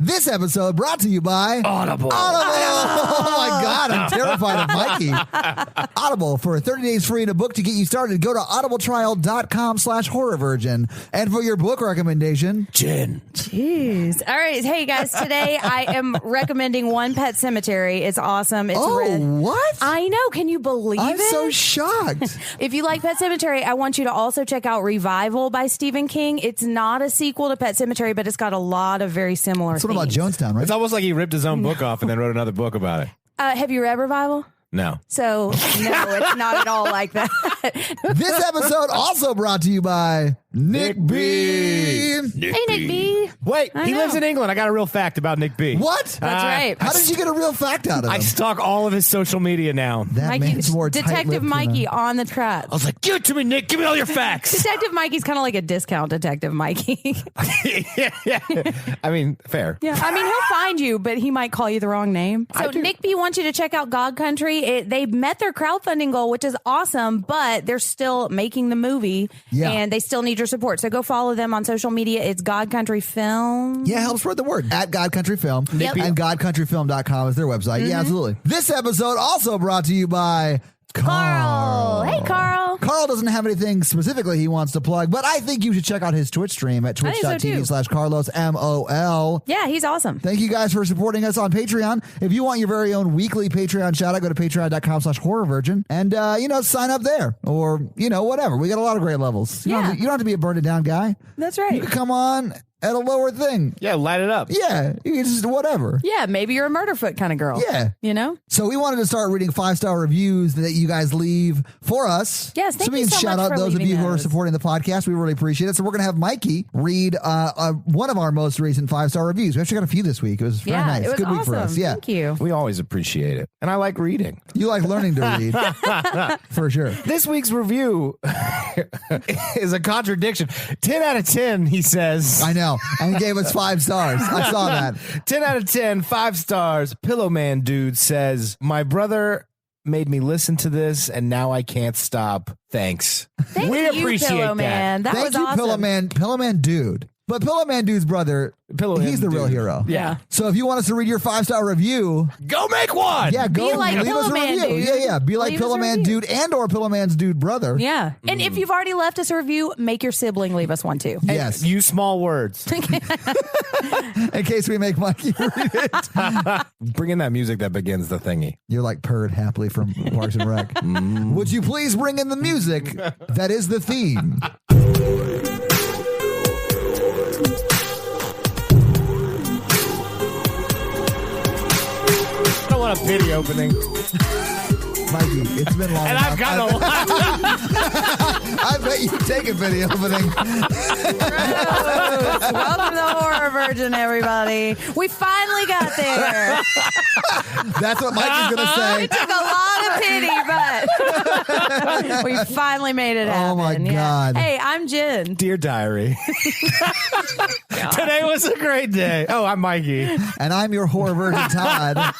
This episode brought to you by Audible. Oh my God, I'm terrified of Mikey. Audible, for 30 days free and a book to get you started, go to audibletrial.com/horrorvirgin. And for your book recommendation, Jen. Jeez. All right. Hey, guys, today I am recommending One Pet Semetary. It's awesome. It's what? I know. Can you believe I'm it? so shocked. If you like Pet Semetary, I want you to also check out Revival by Stephen King. It's not a sequel to Pet Semetary, but it's got a lot of very similar It's about themes. Jonestown, right? It's almost like he ripped his own book off and then wrote another book about it. Have you read Revival? No. So, no, it's not at all like that. This episode also brought to you by Nick B. Hey, Nick B. Wait, I he know. lives in England. I got a real fact about Nick B. What? That's right. How did you get a real fact out of him? I stalk all of his social media now. That man's more Detective tight-lipped than Mikey a- on the track. I was like, give it to me, Nick. Give me all your facts. Detective Mikey's kind of like a discount Detective Mikey. yeah. I mean, fair. Yeah, I mean, he'll find you, but he might call you the wrong name. So Nick B wants you to check out God Country. They met their crowdfunding goal, which is awesome, but they're still making the movie, and they still need your support. So go follow them on social media. It's God Country Film. Yeah, help spread the word. At God Country Film. Yep. And GodCountryFilm.com is their website. Yeah, absolutely. This episode also brought to you by Carl. Hey, Carl. Carl doesn't have anything specifically he wants to plug, but I think you should check out his Twitch stream at I think so, too. twitch.tv/CarlosMOL. Yeah, he's awesome. Thank you guys for supporting us on Patreon. If you want your very own weekly Patreon shout out, go to patreon.com/horrorvirgin and, sign up there or, whatever. We got a lot of great levels. You don't have to be a burn it down guy. That's You right. can come on at a lower thing. Yeah, light it up. Yeah, you can just whatever. Yeah, maybe you're a Murderfoot kind of girl. Yeah. So we wanted to start reading 5-star reviews that you guys leave for us. Yes, thank so we you can so shout much out for those of leaving you who are those. supporting the podcast. We really appreciate it. So we're going to have Mikey read one of our most recent 5-star reviews. We actually got a few this week. It was very nice. It was Good awesome. week for us. Yeah. Thank you. We always appreciate it. And I like reading. You like learning to read. For sure. This week's review is a contradiction. 10 out of 10, he says. I know. And he gave us 5 stars. I saw that. 10 out of 10, 5 stars. Pillowman dude says, my brother made me listen to this and now I can't stop. Thanks. Thank We you, appreciate Pillow that. Man. That Thank was you, awesome. Pillowman dude. But Pillowman dude's brother, he's the real dude. hero. Yeah. So if you want us to read your 5-star review, Go make one. yeah, go Be like leave us a Pillowman review. dude. Yeah. Be like Leave us a Pillowman review. dude and or Pillowman's dude brother. Yeah. And if you've already left us a review, make your sibling leave us one too. Yes. Use small words. In case we make Mikey read it. Bring in that music that begins the thingy. You're like purred happily from Parks and Rec. Would you please bring in the music that is the theme? I don't want a pity opening. Mikey, it's been long And enough. I've got a lot. I bet you take a video opening. Welcome to the Horror Virgin, everybody. We finally got there. That's what Mikey's going to say. It took a lot of pity, but we finally made it happen. Oh, my God. Hey, I'm Jen. Dear Diary. Today was a great day. Oh, I'm Mikey. And I'm your horror virgin, Todd.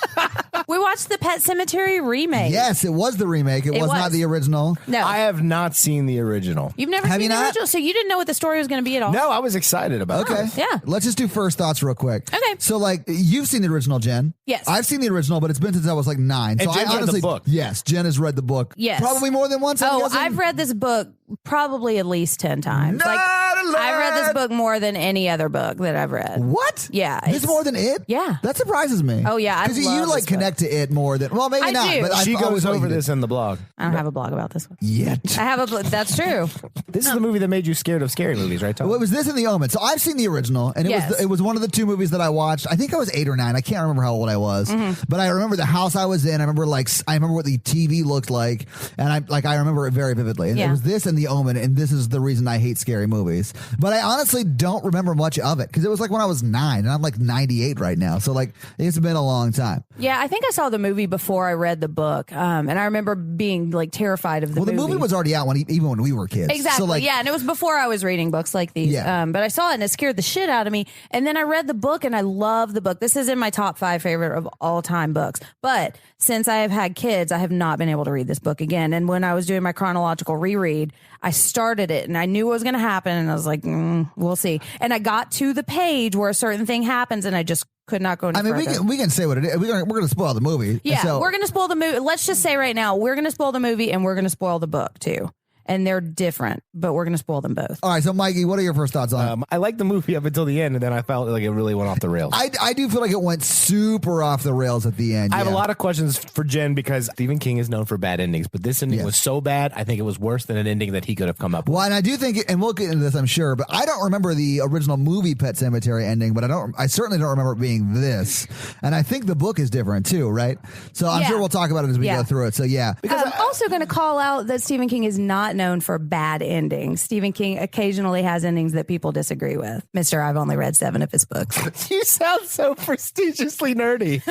We watched the Pet Semetary remake. Yes, it was the remake. It was not the original. No. I have not seen the original. You've never Have seen you the not? original, so you didn't know what the story was going to be at all. No, I was excited about Okay. it. Yeah. Let's just do first thoughts real quick. Okay. So, you've seen the original, Jen. Yes. I've seen the original, but it's been since I was 9. And So Jen's I read the honestly, book. Yes, Jen has read the book. Yes. Probably more than once. I'm Oh, guessing. I've read this book probably at least 10 times. Not I read this allowed. book more than any other book that I've read. What? Yeah, This it's- more than it? Yeah. That surprises me. Oh, yeah, I Because you love this connect to it more than, well, maybe I not. do. But She I always goes thought over you did. this in the blog. I don't have a blog about this one. Yet. I have that's true. This is the movie that made you scared of scary movies, right, Tom? Well, it was this and The Omen. So I've seen the original, and Yes. it was one of the 2 movies that I watched. I think I was 8 or 9. I can't remember how old I was, Mm-hmm. but I remember the house I was in. I remember what the TV looked like, and I remember it very vividly. And it Yeah. was this and The Omen, and this is the reason I hate scary movies. But I honestly don't remember much of it because it was when I was 9, and I'm 98 right now. So it's been a long time. Yeah, I think I saw the movie before I read the book, and I remember being terrified of the movie. Well, the movie was already out even when we were kids. Exactly. So Yeah, and it was before I was reading books like these. Yeah. But I saw it and it scared the shit out of me. And then I read the book and I love the book. This is in my top 5 favorite of all time books. But since I have had kids, I have not been able to read this book again. And when I was doing my chronological reread, I started it and I knew what was going to happen. And I was like, we'll see. And I got to the page where a certain thing happens and I just could not go any further. We can say what it is. We're going to spoil the movie. Yeah, so. we're going to spoil the movie. Let's just say right now, we're going to spoil the movie and we're going to spoil the book too. And they're different, but we're going to spoil them both. All right, so Mikey, what are your first thoughts on it? I liked the movie up until the end, and then I felt like it really went off the rails. I do feel like it went super off the rails at the end. I have a lot of questions for Jen because Stephen King is known for bad endings, but this ending was so bad, I think it was worse than an ending that he could have come up with. Well, and I do think, and we'll get into this, I'm sure, but I don't remember the original movie Pet Semetary ending, but I certainly don't remember it being this. And I think the book is different too, right? So I'm sure we'll talk about it as we go through it. So yeah. Because I'm also going to call out that Stephen King is not known for bad endings. Stephen King occasionally has endings that people disagree with. Mr. I've only read 7 of his books. You sound so prestigiously nerdy.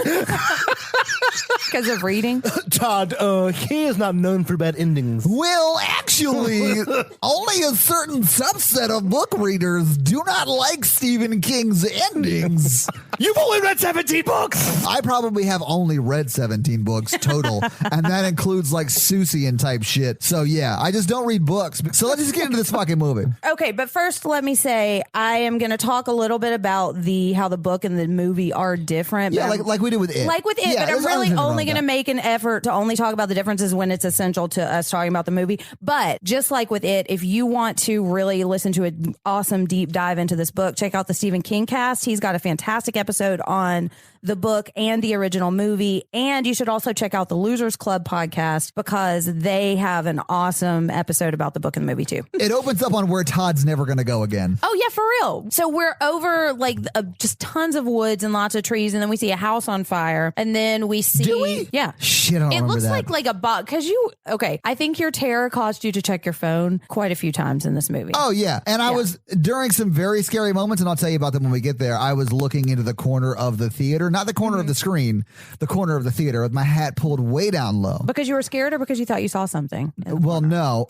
Because of reading? Todd, he is not known for bad endings. Well, actually, only a certain subset of book readers do not like Stephen King's endings. You've only read 17 books! I probably have only read 17 books total, and that includes like Susie type shit. So yeah, I just don't read books. So let's just get into this fucking movie. Okay, but first let me say I am going to talk a little bit about how the book and the movie are different. Yeah, like we did with It. Like with It, but I'm really only going to make an effort to only talk about the differences when it's essential to us talking about the movie. But just like with It, if you want to really listen to an awesome deep dive into this book, check out the Stephen King cast. He's got a fantastic episode on the book and the original movie. And you should also check out the Losers Club podcast because they have an awesome episode about the book and the movie too. It opens up on where Todd's never going to go again. Oh yeah, for real. So we're over like just tons of woods and lots of trees, and then we see a house on fire, and then we see. Do we? Yeah. Shit, I don't remember that. It looks like a bug because okay. I think your terror caused you to check your phone quite a few times in this movie. Oh yeah, and I was during some very scary moments, and I'll tell you about them when we get there. I was looking into the corner of the theater, not the corner of the screen, the corner of the theater, with my hat pulled way down low. Because you were scared, or because you thought you saw something? Well, no.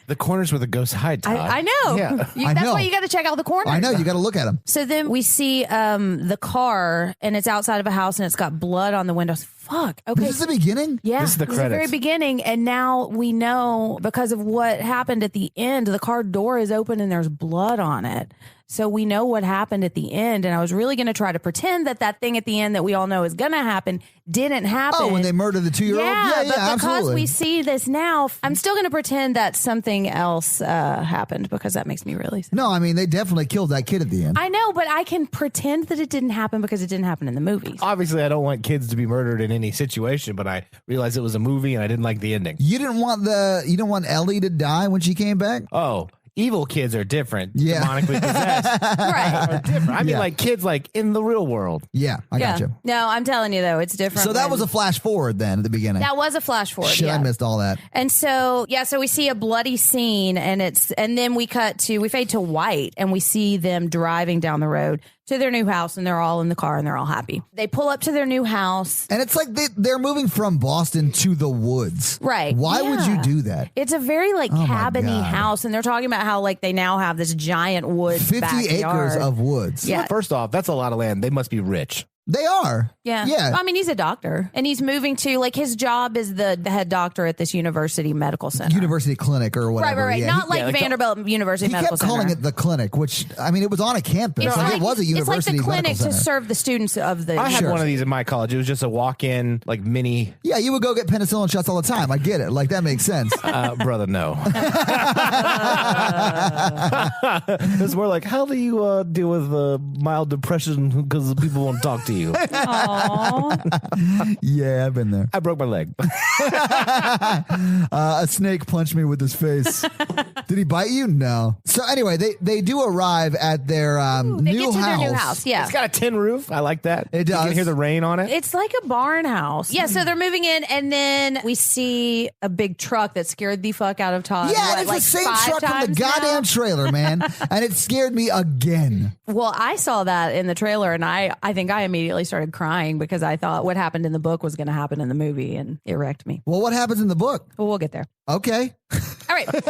The corners where the ghosts hide, Todd. I know. Yeah. That's why you got to check out the corners. I know. You got to look at them. So then we see the car, and it's outside of a house, and it's got blood on the windows. Fuck. Okay. This is the beginning? Yeah. This is the credits. The very beginning. And now we know because of what happened at the end, the car door is open and there's blood on it. So we know what happened at the end. And I was really going to try to pretend that thing at the end that we all know is going to happen didn't happen. Oh, when they murdered the 2-year-old? Yeah, but because absolutely. we see this now, I'm still going to pretend that something else happened because that makes me really sad. No, I mean, they definitely killed that kid at the end. I know, but I can pretend that it didn't happen because it didn't happen in the movies. Obviously, I don't want kids to be murdered in any situation, but I realized it was a movie and I didn't like the ending. You didn't want Ellie to die when she came back? Oh, evil kids are different. Yeah. Demonically possessed. Right. Are different. I mean, like kids like in the real world. Yeah, I got you. No, I'm telling you though, it's different. So that was a flash forward then at the beginning. That was a flash forward. Shit, I missed all that. And so we see a bloody scene, and then we fade to white, and we see them driving down the road to their new house, and they're all in the car and they're all happy. They pull up to their new house. And it's like they're moving from Boston to the woods. Right. Why would you do that? It's a very cabiny house, and they're talking about how like they now have this giant wood 50 backyard. acres of woods. Yeah. First off, that's a lot of land. They must be rich. They are. Yeah. Yeah. I mean, he's a doctor, and he's moving to his job is the head doctor at this university medical center. University clinic or whatever. Right. Yeah. Not like Vanderbilt University Medical Center. He kept calling it the clinic, which, I mean, it was on a campus. It's it was a university it's like the clinic medical to center. serve the students of the. I had one of these in my college. It was just a walk-in, mini. Yeah, you would go get penicillin shots all the time. I get it. Like, that makes sense. Brother, no. It's more like, how do you deal with mild depression because people won't talk to you? Yeah, I've been there. I broke my leg. A snake punched me with his face. Did he bite you? No. So anyway, they do arrive at their new house. Their new house. Yeah, It's got a tin roof. I like that. It does. You can hear the rain on it. it's like a barn house. Yeah, so they're moving in, and then we see a big truck that scared the fuck out of Todd. Yeah, and it's the same 5 truck from the times goddamn now. trailer, man. And it scared me again. Well, I saw that in the trailer, and I think I immediately started crying because I thought what happened in the book was going to happen in the movie, and it wrecked me. Well, what happens in the book? But we'll get there. Okay. All right. But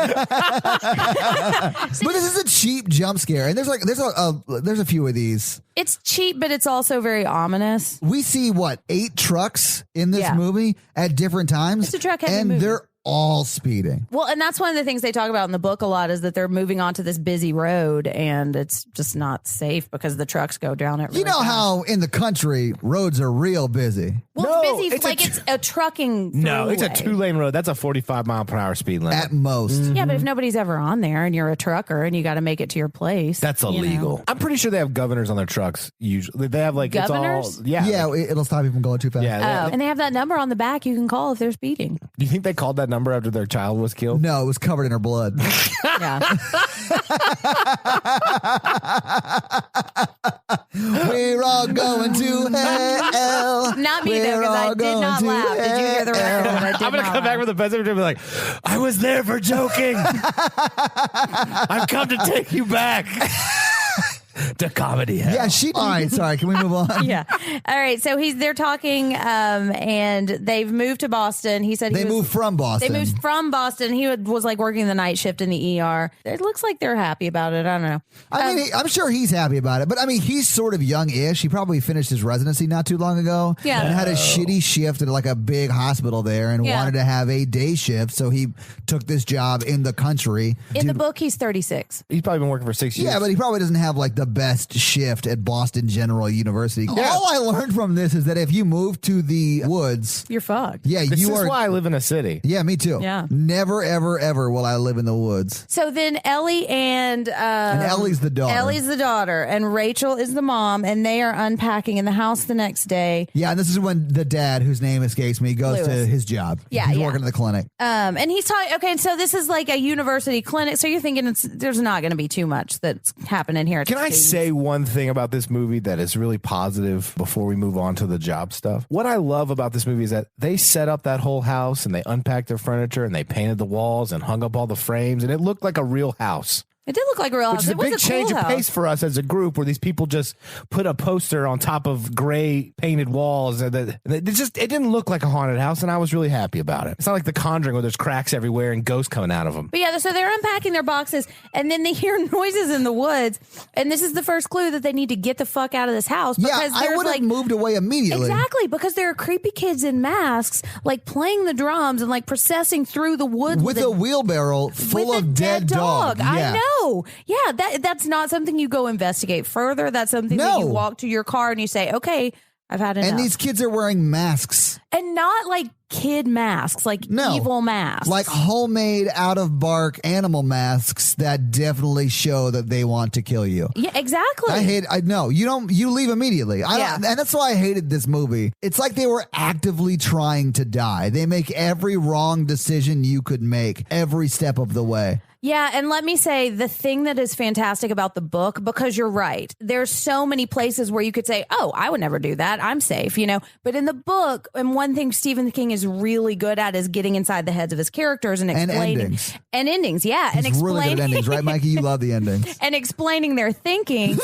this is a cheap jump scare, and there's a few of these. It's cheap, but it's also very ominous. We see 8 trucks in this movie at different times, It's a truck-heavy and movie. they're all speeding. Well, and that's one of the things they talk about in the book a lot is that they're moving onto this busy road and it's just not safe because the trucks go down it. Really you know fast. how in the country roads are real busy. Well, No, it's busy it's like it's a trucking. No, it's a throughway. 2-lane road. That's a 45-mile-per-hour speed limit. At most. Yeah, but if nobody's ever on there and you're a trucker and you got to make it to your place, That's you know. illegal. I'm pretty sure they have governors on their trucks. Usually, they have like Governors? It's all, yeah, Yeah, like- it'll stop you from going too fast. yeah. And they have that number on the back you can call if they're speeding. Do you think they called that number after their child was killed? No, it was covered in her blood. Yeah. We're all going to hell. Not me, though, We're because I all did going not to laugh. Did you hear the record? That I did I'm gonna not come back laugh. with the Pet Semetary and be like, I was there for joking. I've come to take you back to comedy hell. Yeah, all right, sorry. Can we move on? Yeah. All right. So they're talking, and they've moved to Boston. He said They moved from Boston. They moved from Boston. He was like working the night shift in the ER. It looks like they're happy about it. I don't know. I mean, I'm sure he's happy about it, but I mean, he's sort of young-ish. He probably finished his residency not too long ago. Yeah. And had a shitty shift at like a big hospital there and Yeah. wanted to have a day shift, so he took this job in the country. In the book, he's 36. He's probably been working for 6 years. Yeah, but he probably doesn't have like the best shift at Boston General University. Yeah. All I learned from this is that if you move to the woods, You're fucked. yeah, This you is are. why I live in a city. Yeah, me too. Yeah. Never, ever, ever will I live in the woods. So then Ellie and Ellie's the daughter. Ellie's the daughter, and Rachel is the mom, and they are unpacking in the house the next day. Yeah, and this is when the dad, whose name escapes me, goes to Lewis. his job. Yeah, he's yeah. working at the clinic. And he's talking. Okay, and so this is like a university clinic. So you're thinking there's not going to be too much that's happening here. At Can the I students. say one thing about this movie that is really positive before we move on to the job stuff? What I love about this movie is that they set up that whole house and they unpacked their furniture and they painted the walls and hung up all the frames and it looked like a real house. It did look like a real Which house. is a It was big a change cool of house. pace for us as a group where these people just put a poster on top of gray painted walls. And it didn't look like a haunted house, and I was really happy about it. It's not like The Conjuring where there's cracks everywhere and ghosts coming out of them. But yeah, so they're unpacking their boxes, and then they hear noises in the woods, and this is the first clue that they need to get the fuck out of this house. Yeah, Because I there's would have like moved away immediately. exactly because there are creepy kids in masks, like playing the drums and like processing through the woods With a wheelbarrow full with of a dead dog. Yeah. I know. Yeah, that's not something you go investigate further. That's something that No. you walk to your car and you say, okay, I've had enough. And these kids are wearing masks. And not like kid masks, like No. evil masks. Like homemade out of bark animal masks that definitely show that they want to kill you. yeah, exactly. I know you leave immediately. Yeah. And that's why I hated this movie. It's like they were actively trying to die. They make every wrong decision you could make every step of the way. Yeah, and let me say the thing that is fantastic about the book, because you're right, there's so many places where you could say, oh, I would never do that. I'm safe, you know. But in the book, and one thing Stephen King is really good at is getting inside the heads of his characters and explaining. endings. And endings, yeah. He's and really good at endings, right, Mikey? You love the endings. And explaining their thinking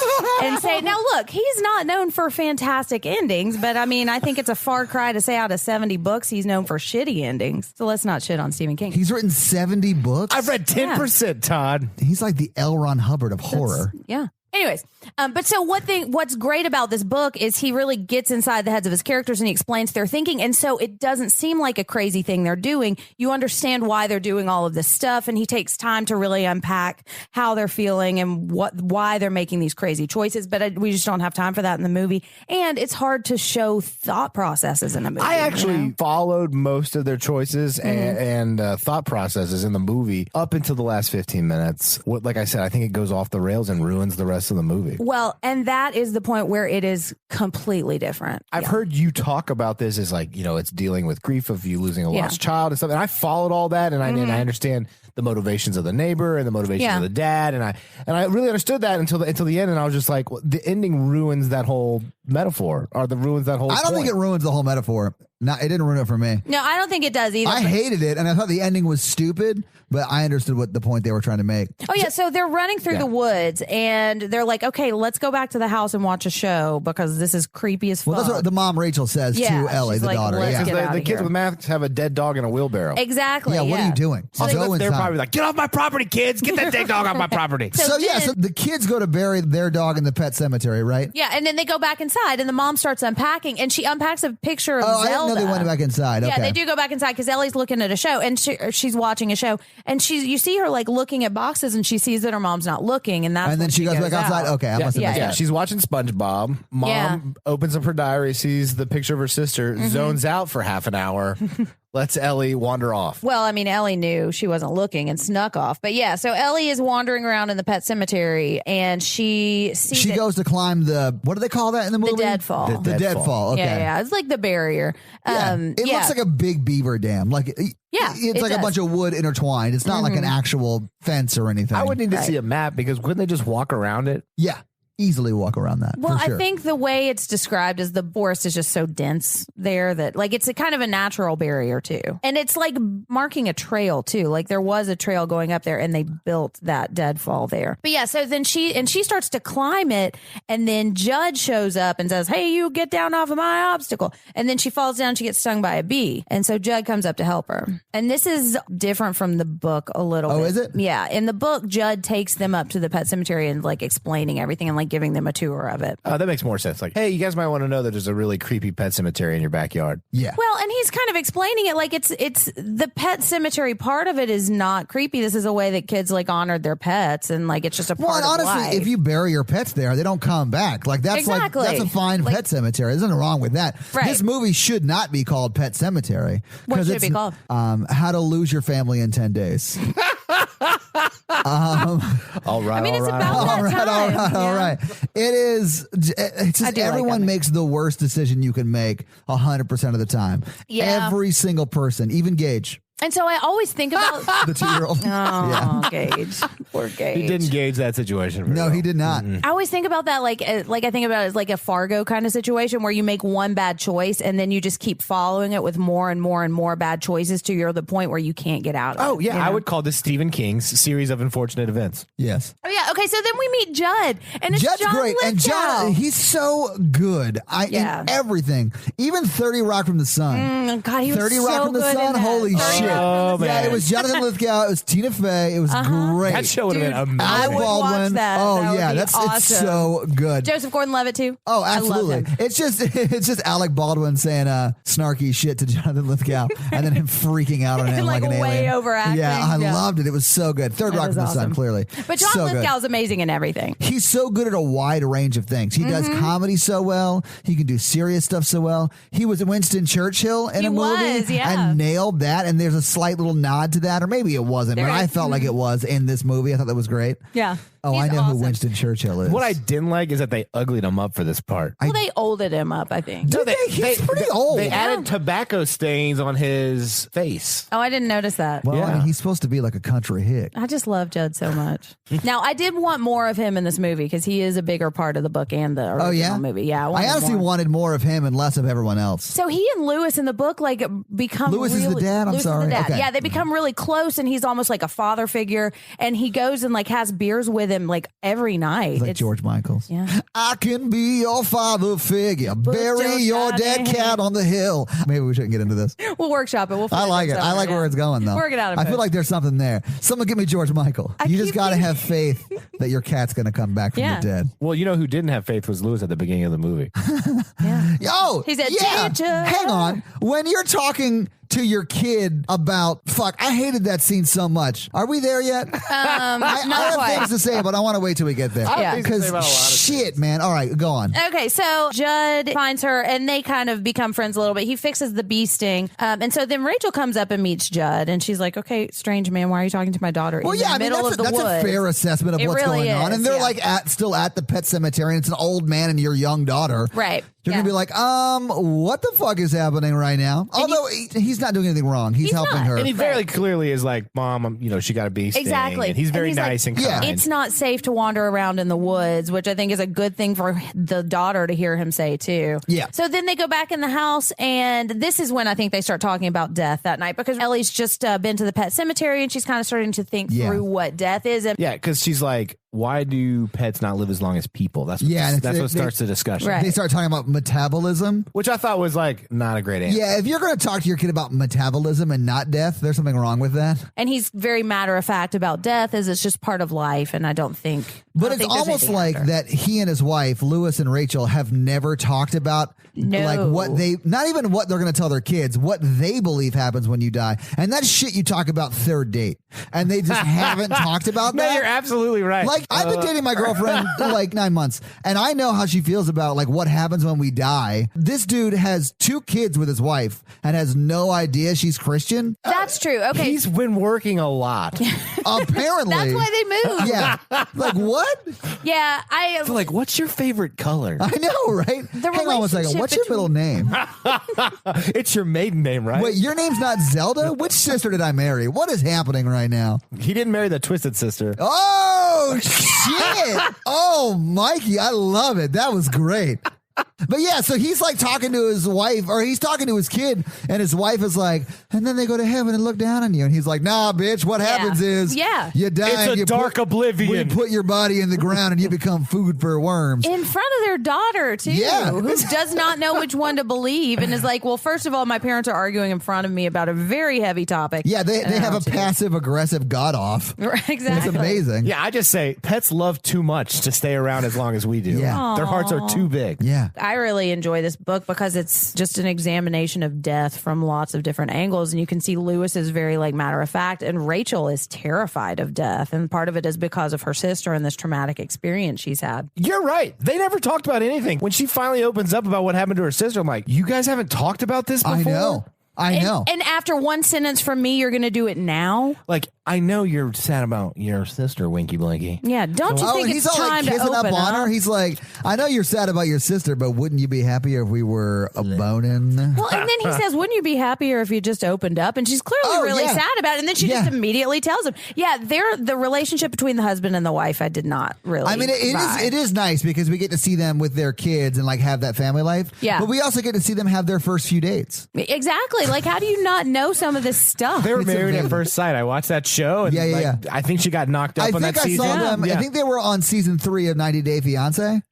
and say, now look, he's not known for fantastic endings, but I mean, I think it's a far cry to say out of 70 books, he's known for shitty endings. So let's not shit on Stephen King. He's written 70 books. I've read 10%, Todd. He's like the L. Ron Hubbard of horror. Yeah. Anyways, but so what's great about this book is he really gets inside the heads of his characters and he explains their thinking. And so it doesn't seem like a crazy thing they're doing. You understand why they're doing all of this stuff. And he takes time to really unpack how they're feeling and why they're making these crazy choices. But we just don't have time for that in the movie. And it's hard to show thought processes in a movie. I actually you know? followed most of their choices and thought processes in the movie up until the last 15 minutes. Like I said, I think it goes off the rails and ruins the rest of the movie. Well, and that is the point where it is completely different. I've heard you talk about this as like, you know, it's dealing with grief of you losing a Yeah. lost child and stuff. And I followed all that and I understand the motivations of the neighbor and the motivations of the dad. And I really understood that until the end. And I was just like, well, the ending ruins that whole metaphor or ruins that whole I don't think it ruins the whole metaphor. No, it didn't ruin it for me. No, I don't think it does either. I hated it, and I thought the ending was stupid, but I understood what the point they were trying to make. Oh, yeah. So they're running through the woods and they're like, okay, let's go back to the house and watch a show because this is creepy as fuck. Well, that's what the mom Rachel says Yeah, to Ellie, she's the like, daughter. let's Yeah. get out The of kids here. with masks have a dead dog in a wheelbarrow. Exactly. Yeah, what are you doing? So they Go left their inside. probably like, get off my property, kids. Get that dead dog off my property. So the kids go to bury their dog in the pet cemetery, right? Yeah, and then they go back inside, and the mom starts unpacking, and she unpacks a picture of Zelda. I didn't know they went back inside. Yeah, okay. they do go back inside because Ellie's looking at a show, and she's watching a show, and you see her like looking at boxes, and she sees that her mom's not looking, and then she goes back outside. Okay, I must have missed that. She's watching SpongeBob. Mom opens up her diary, sees the picture of her sister, zones out for half an hour. Lets Ellie wander off. Well, I mean, Ellie knew she wasn't looking and snuck off. But yeah, so Ellie is wandering around in the pet cemetery, and she goes to climb what do they call that in the movie? The deadfall. The deadfall. Okay. Yeah. It's like the barrier. It looks like a big beaver dam. Like it's like a bunch of wood intertwined. It's not like an actual fence or anything. I would need to see a map because couldn't they just walk around it? Yeah. Easily walk around that. Well, for sure. I think the way it's described is the forest is just so dense there that like it's a kind of a natural barrier too. And it's like marking a trail too. Like there was a trail going up there and they built that deadfall there. But yeah, so then she starts to climb it, and then Judd shows up and says, "Hey, you get down off of my obstacle." And then she falls down, she gets stung by a bee. And so Judd comes up to help her. And this is different from the book a little bit. Oh, is it? Yeah. In the book, Judd takes them up to the pet cemetery and like explaining everything and like giving them a tour of it. That makes more sense. Like, hey, you guys might want to know that there's a really creepy pet cemetery in your backyard. Yeah. Well, and he's kind of explaining it like it's the pet cemetery part of it is not creepy. This is a way that kids like honored their pets, and like it's just a part of life. Honestly, if you bury your pets there, they don't come back. Like that's exactly. That's a fine pet cemetery. There's nothing wrong with that. Right. This movie should not be called Pet Semetary. What should it be called? How to Lose Your Family in 10 Days. All right. I mean, it's about that time. All right. It is. It's just everyone makes the worst decision you can make 100% of the time. Yeah. Every single person, even Gage. And so I always think about the 2-year-old. Oh, Gage. Poor Gage. He didn't gauge that situation. No, he did not. I always think about that like I think about it as like a Fargo kind of situation where you make one bad choice and then you just keep following it with more and more and more bad choices to the point where you can't get out of it. Oh, yeah. You know? I would call this Stephen King's series of unfortunate events. Yes. Oh, yeah. Okay, so then we meet Judd. And it's Judd's John great. Lithgow. And Judd, he's so good. In everything. Even 30 Rock from the Sun. God, he was 30 so Rock from the good Sun? Holy shit. Oh, man. Yeah, it was Jonathan Lithgow. It was Tina Fey. It was great. That show would have been amazing. I would Baldwin. watch that. Oh, That yeah. would be It's awesome. so good. Joseph Gordon-Levitt, too. Oh, absolutely. I love him. It's just Alec Baldwin saying snarky shit to Jonathan Lithgow and then him freaking out on him like an way alien. overacting. Yeah, I loved it. It was so good. Third Rock from the Sun, clearly. But John so Lithgow's amazing in everything. He's so good at a wide range of things. He does comedy so well. He can do serious stuff so well. He was Winston Churchill in a movie and nailed that. And there's a slight little nod to that, or maybe it wasn't, but I felt like it was in this movie. I thought that was great. Yeah. Oh, I know who Winston Churchill is. What I didn't like is that they uglied him up for this part. Well, they olded him up, I think. No, he's pretty old. They added tobacco stains on his face. Oh, I didn't notice that. Well, I mean, he's supposed to be like a country hick. I just love Judd so much. Now, I did want more of him in this movie because he is a bigger part of the book and the original movie. Yeah, I honestly wanted more of him and less of everyone else. So he and Lewis in the book like become Lewis is the dad? I'm sorry. Is the dad. Okay. Yeah, they become really close, and he's almost like a father figure, and he goes and like has beers with him like every night. It's like George Michaels. Yeah. I can be your father figure. Bury your dead cat on the hill. Maybe we shouldn't get into this. We'll workshop it. We'll I like it. I like where it's going, though. Work it out. I feel like there's something there. Someone give me George Michael. You just got to have faith that your cat's going to come back from the dead. Well, you know who didn't have faith was Lewis at the beginning of the movie. Oh, he said, hang on. When you're talking to your kid about I hated that scene so much. Are we there yet? I have things to say, but I want to wait till we get there. Because shit, man. All right, go on. Okay, so Judd finds her, and they kind of become friends a little bit. He fixes the bee sting, and so then Rachel comes up and meets Judd, and she's like, "Okay, strange man, why are you talking to my daughter?" Well, in the middle of the that's woods? a fair assessment of what's really going on, is, and they're like still at the pet cemetery, and it's an old man and your young daughter, right? You're gonna be like, what the fuck is happening right now? Although he's not doing anything wrong, he's helping her, and he very clearly is like, "Mom, she got a bee sting." Exactly, and he's very nice and kind. It's not safe to wander around in the woods, which I think is a good thing for the daughter to hear him say too. Yeah. So then they go back in the house, and this is when I think they start talking about death that night because Ellie's just been to the pet cemetery, and she's kind of starting to think through what death is. And because she's like, why do pets not live as long as people? That's what starts the discussion. Right. They start talking about metabolism, which I thought was like not a great answer. Yeah, if you're going to talk to your kid about metabolism and not death, there's something wrong with that. And he's very matter of fact about death, as it's just part of life, and I don't think. But it's almost like that he and his wife, Lewis and Rachel, have never talked about like what they, not even what they're going to tell their kids, what they believe happens when you die. And that's shit you talk about third date. And they just haven't talked about that. No, you're absolutely right. Like, I've been dating my girlfriend like 9 months, and I know how she feels about like what happens when we die. This dude has 2 kids with his wife and has no idea she's Christian. That's true. Okay. He's been working a lot. Apparently. That's why they moved. Yeah. Like, what? Yeah. So, like, what's your favorite color? I know, right? Hang on one second. What's your middle name? It's your maiden name, right? Wait, your name's not Zelda? Which sister did I marry? What is happening right now? He didn't marry the twisted sister. Oh, shit. Oh, Mikey, I love it. That was great. But yeah, so he's like talking to his wife, or he's talking to his kid, and his wife is like, and then they go to heaven and look down on you. And he's like, nah, bitch, what happens is you die. It's a dark oblivion. You put your body in the ground and you become food for worms. In front of their daughter, too, who does not know which one to believe and is like, well, first of all, my parents are arguing in front of me about a very heavy topic. Yeah, they have a passive-aggressive god-off. Right, exactly. It's amazing. Yeah, I just say pets love too much to stay around as long as we do. Yeah. Their hearts are too big. Yeah. I really enjoy this book because it's just an examination of death from lots of different angles. And you can see Lewis is very like matter of fact, and Rachel is terrified of death. And part of it is because of her sister and this traumatic experience she's had. You're right. They never talked about anything. When she finally opens up about what happened to her sister, I'm like, you guys haven't talked about this before? I know. And after one sentence from me, you're going to do it now? Like, I know you're sad about your sister, Winky Blinky. Yeah, don't you think it's time to open up on her? He's like, I know you're sad about your sister, but wouldn't you be happier if we were a boning? Well, and then he says, wouldn't you be happier if you just opened up? And she's clearly really sad about it. And then she just immediately tells him. Yeah, the relationship between the husband and the wife, I did not really I mean, it is nice because we get to see them with their kids and like have that family life. Yeah. But we also get to see them have their first few dates. Exactly. Like, how do you not know some of this stuff? They were married at first sight. I watched that show. And I think she got knocked up on that season. I saw them. I think they were on season 3 of 90 Day Fiance.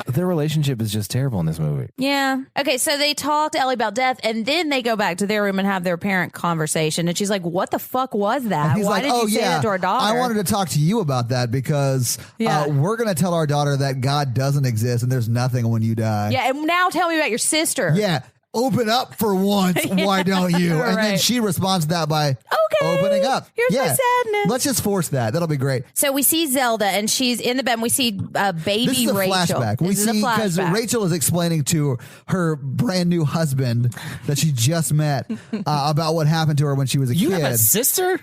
Their relationship is just terrible in this movie. Yeah. Okay, so they talk to Ellie about death, and then they go back to their room and have their parent conversation. And she's like, what the fuck was that? Why did you say that to our daughter? I wanted to talk to you about that because we're going to tell our daughter that God doesn't exist and there's nothing when you die. Yeah, and now tell me about your sister. Yeah. Open up for once. Why don't you? And then she responds to that by opening up. Here's my sadness. Let's just force that. That'll be great. So we see Zelda, and she's in the bed. And we see baby this is a Rachel. Flashback. We see because Rachel is explaining to her brand new husband that she just met about what happened to her when she was a kid. You have a sister?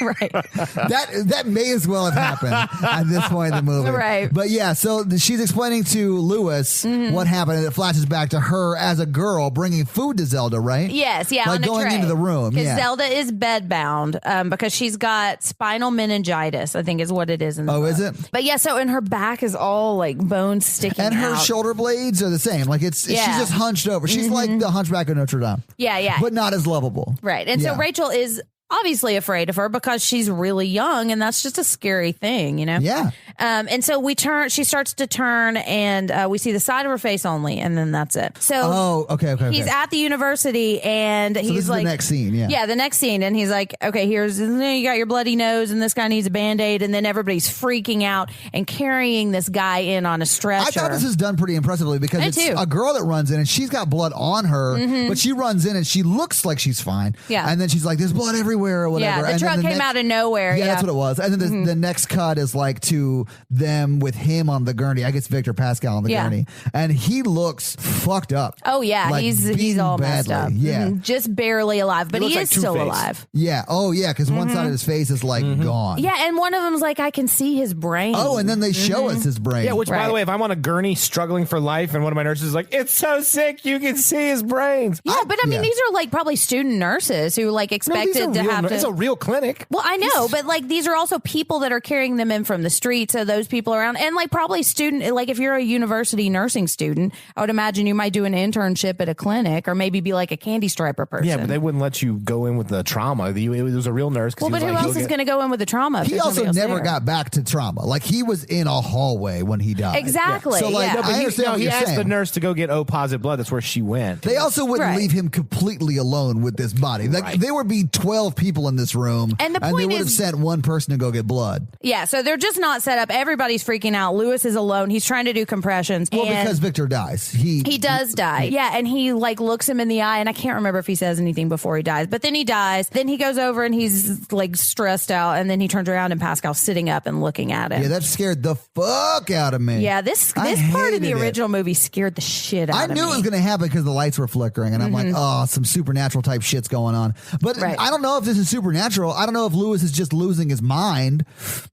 Right. That may as well have happened at this point in the movie. Right. But yeah, so she's explaining to Lewis what happened, and it flashes back to her as a girl bringing food to Zelda, right? Yes, yeah, like on a going tray. into the room. Because Zelda is bedbound because she's got spinal meningitis, I think is what it is in the book. Is it? But yeah, so and her back is all like bones sticking and her out. shoulder blades are the same. Like she's just hunched over. She's like the Hunchback of Notre Dame. Yeah. But not as lovable. Right. And so Rachel is obviously afraid of her because she's really young, and that's just a scary thing, you know? Yeah. And so she starts to turn, and we see the side of her face only, and then that's it. So okay. He's at the university, and so he's this is like, the next scene, yeah, the next scene, and he's like, okay, you got your bloody nose, and this guy needs a Band-Aid, and then everybody's freaking out and carrying this guy in on a stretcher. I thought this is done pretty impressively because it's a girl that runs in, and she's got blood on her, but she runs in, and she looks like she's fine. Yeah. And then she's like, there's blood everywhere or whatever. Yeah, the truck came out of nowhere. Yeah, that's what it was. And then the next cut is like to them with him on the gurney. I guess Victor Pascal on the gurney. And he looks fucked up. Oh, yeah. Like he's all messed up. Yeah. Just barely alive, but he is still alive. Yeah. Oh, yeah, because one side of his face is like gone. Yeah, and one of them's like, I can see his brain. Oh, and then they show us his brain. Yeah, which, by the way, if I'm on a gurney struggling for life and one of my nurses is like, it's so sick, you can see his brains. Yeah, but I mean, these are like probably student nurses who like expected to have to. It's a real clinic. Well, I know, but like these are also people that are carrying them in from the street. So those people around, and like probably student, like if you're a university nursing student, I would imagine you might do an internship at a clinic or maybe be like a candy striper person. Yeah, but they wouldn't let you go in with the trauma. It was a real nurse. Well, but who else is going to go in with the trauma? He also never got back to trauma. Like he was in a hallway when he died. Exactly. So like, yeah. I understand what he you're asked saying. the nurse to go get O positive blood. That's where she went. They also wouldn't leave him completely alone with this body. Like there would be 12 people in this room, and the point they would have sent one person to go get blood. Yeah, so they're just not set up. Everybody's freaking out. Lewis is alone. He's trying to do compressions. Well, because Victor dies. He does die. Yeah, and he like looks him in the eye, and I can't remember if he says anything before he dies. But then he dies. Then he goes over and he's like stressed out, and then he turns around and Pascal's sitting up and looking at him. Yeah, that scared the fuck out of me. Yeah, this part of the original movie scared the shit out of me. I knew it was going to happen because the lights were flickering, and I'm like, oh, some supernatural type shit's going on. But I don't know if this is supernatural. I don't know if Lewis is just losing his mind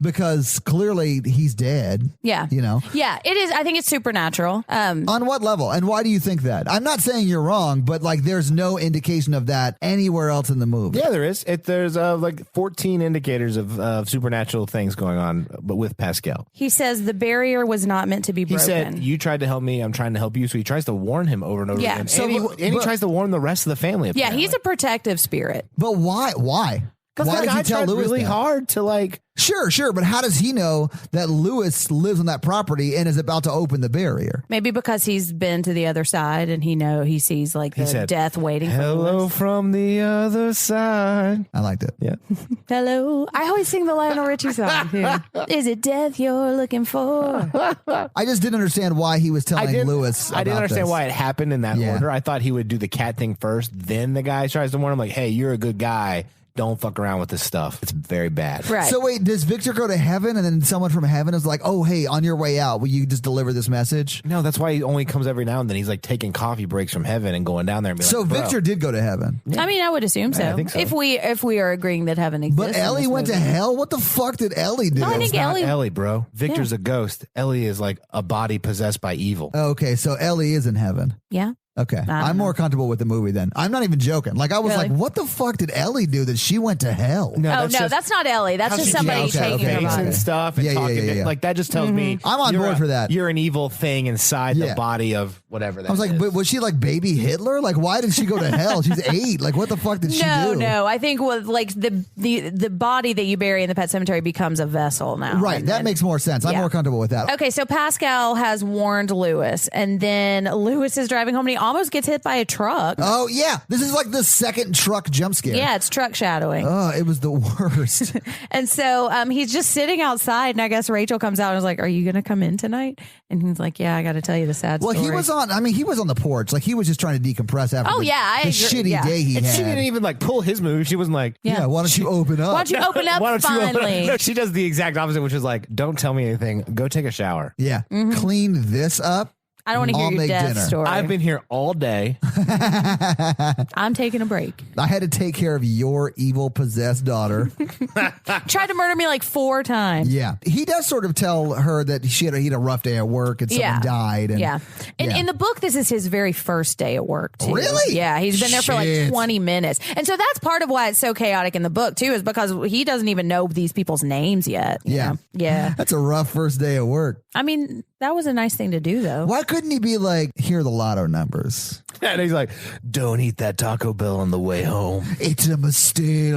because clearly he's dead. Yeah. You know? Yeah, it is. I think it's supernatural. On what level? And why do you think that? I'm not saying you're wrong, but like there's no indication of that anywhere else in the movie. Yeah, there is. There's like 14 indicators of supernatural things going on, but with Pascal. He says the barrier was not meant to be broken. He said, you tried to help me, I'm trying to help you. So he tries to warn him over and over again. So, and he tries to warn the rest of the family. Apparently. Yeah, he's a protective spirit. But why? Why? Why did he tell Lewis really that? hard to like... Sure, but how does he know that Lewis lives on that property and is about to open the barrier? Maybe because he's been to the other side and he sees like the death waiting. Hello from the other side. I liked it. Yeah. Hello. I always sing the Lionel Richie song. Yeah. Is it death you're looking for? I just didn't understand why he was telling Lewis. I didn't understand why it happened in that order. I thought he would do the cat thing first, then the guy tries to warn him like, hey, you're a good guy. Don't fuck around with this stuff. It's very bad. Right. So wait, does Victor go to heaven and then someone from heaven is like, oh, hey, on your way out, will you just deliver this message? No, that's why he only comes every now and then. He's like taking coffee breaks from heaven and going down there and be so like, Victor did go to heaven. Yeah. I mean, I would assume so. I think so. If we are agreeing that heaven exists. But Ellie went to hell? What the fuck did Ellie do? No, I think Ellie, bro. Victor's a ghost. Ellie is like a body possessed by evil. Okay, so Ellie is in heaven. Yeah. Okay, I'm more comfortable with the movie then. I'm not even joking. Like I was like, what the fuck did Ellie do that she went to hell? No, that's not Ellie. That's just somebody taking her body and stuff. And talking. Like that just tells me I'm on board for that. You're an evil thing inside the body of whatever that is. I was like, but was she like baby Hitler? Like why did she go to hell? She's 8. Like what the fuck did she do? No. I think like the body that you bury in the Pet Sematary becomes a vessel now. Right. That makes more sense. I'm more comfortable with that. Okay, so Pascal has warned Lewis, and then Lewis is driving home, and he almost gets hit by a truck. Oh, yeah. This is like the second truck jump scare. Yeah, it's truck shadowing. Oh, it was the worst. And so he's just sitting outside, and I guess Rachel comes out and is like, are you going to come in tonight? And he's like, yeah, I got to tell you the sad story. Well, he was on the porch. Like, he was just trying to decompress after the shitty day he had. She didn't even, like, pull his move. She wasn't like, why don't you open up? Why don't you open up finally? No, she does the exact opposite, which is like, don't tell me anything. Go take a shower. Yeah. Clean this up. I don't want to hear your death story. I've been here all day. I'm taking a break. I had to take care of your evil possessed daughter. Tried to murder me like 4 times. Yeah. He does sort of tell her that he had a rough day at work and someone died. And, In the book, this is his very first day at work, too. Really? Yeah. He's been there for like 20 minutes. And so that's part of why it's so chaotic in the book, too, is because he doesn't even know these people's names yet. You know? Yeah. That's a rough first day at work. I mean, that was a nice thing to do, though. Why couldn't he be like, here are the lotto numbers? And he's like, don't eat that Taco Bell on the way home. It's a mistake.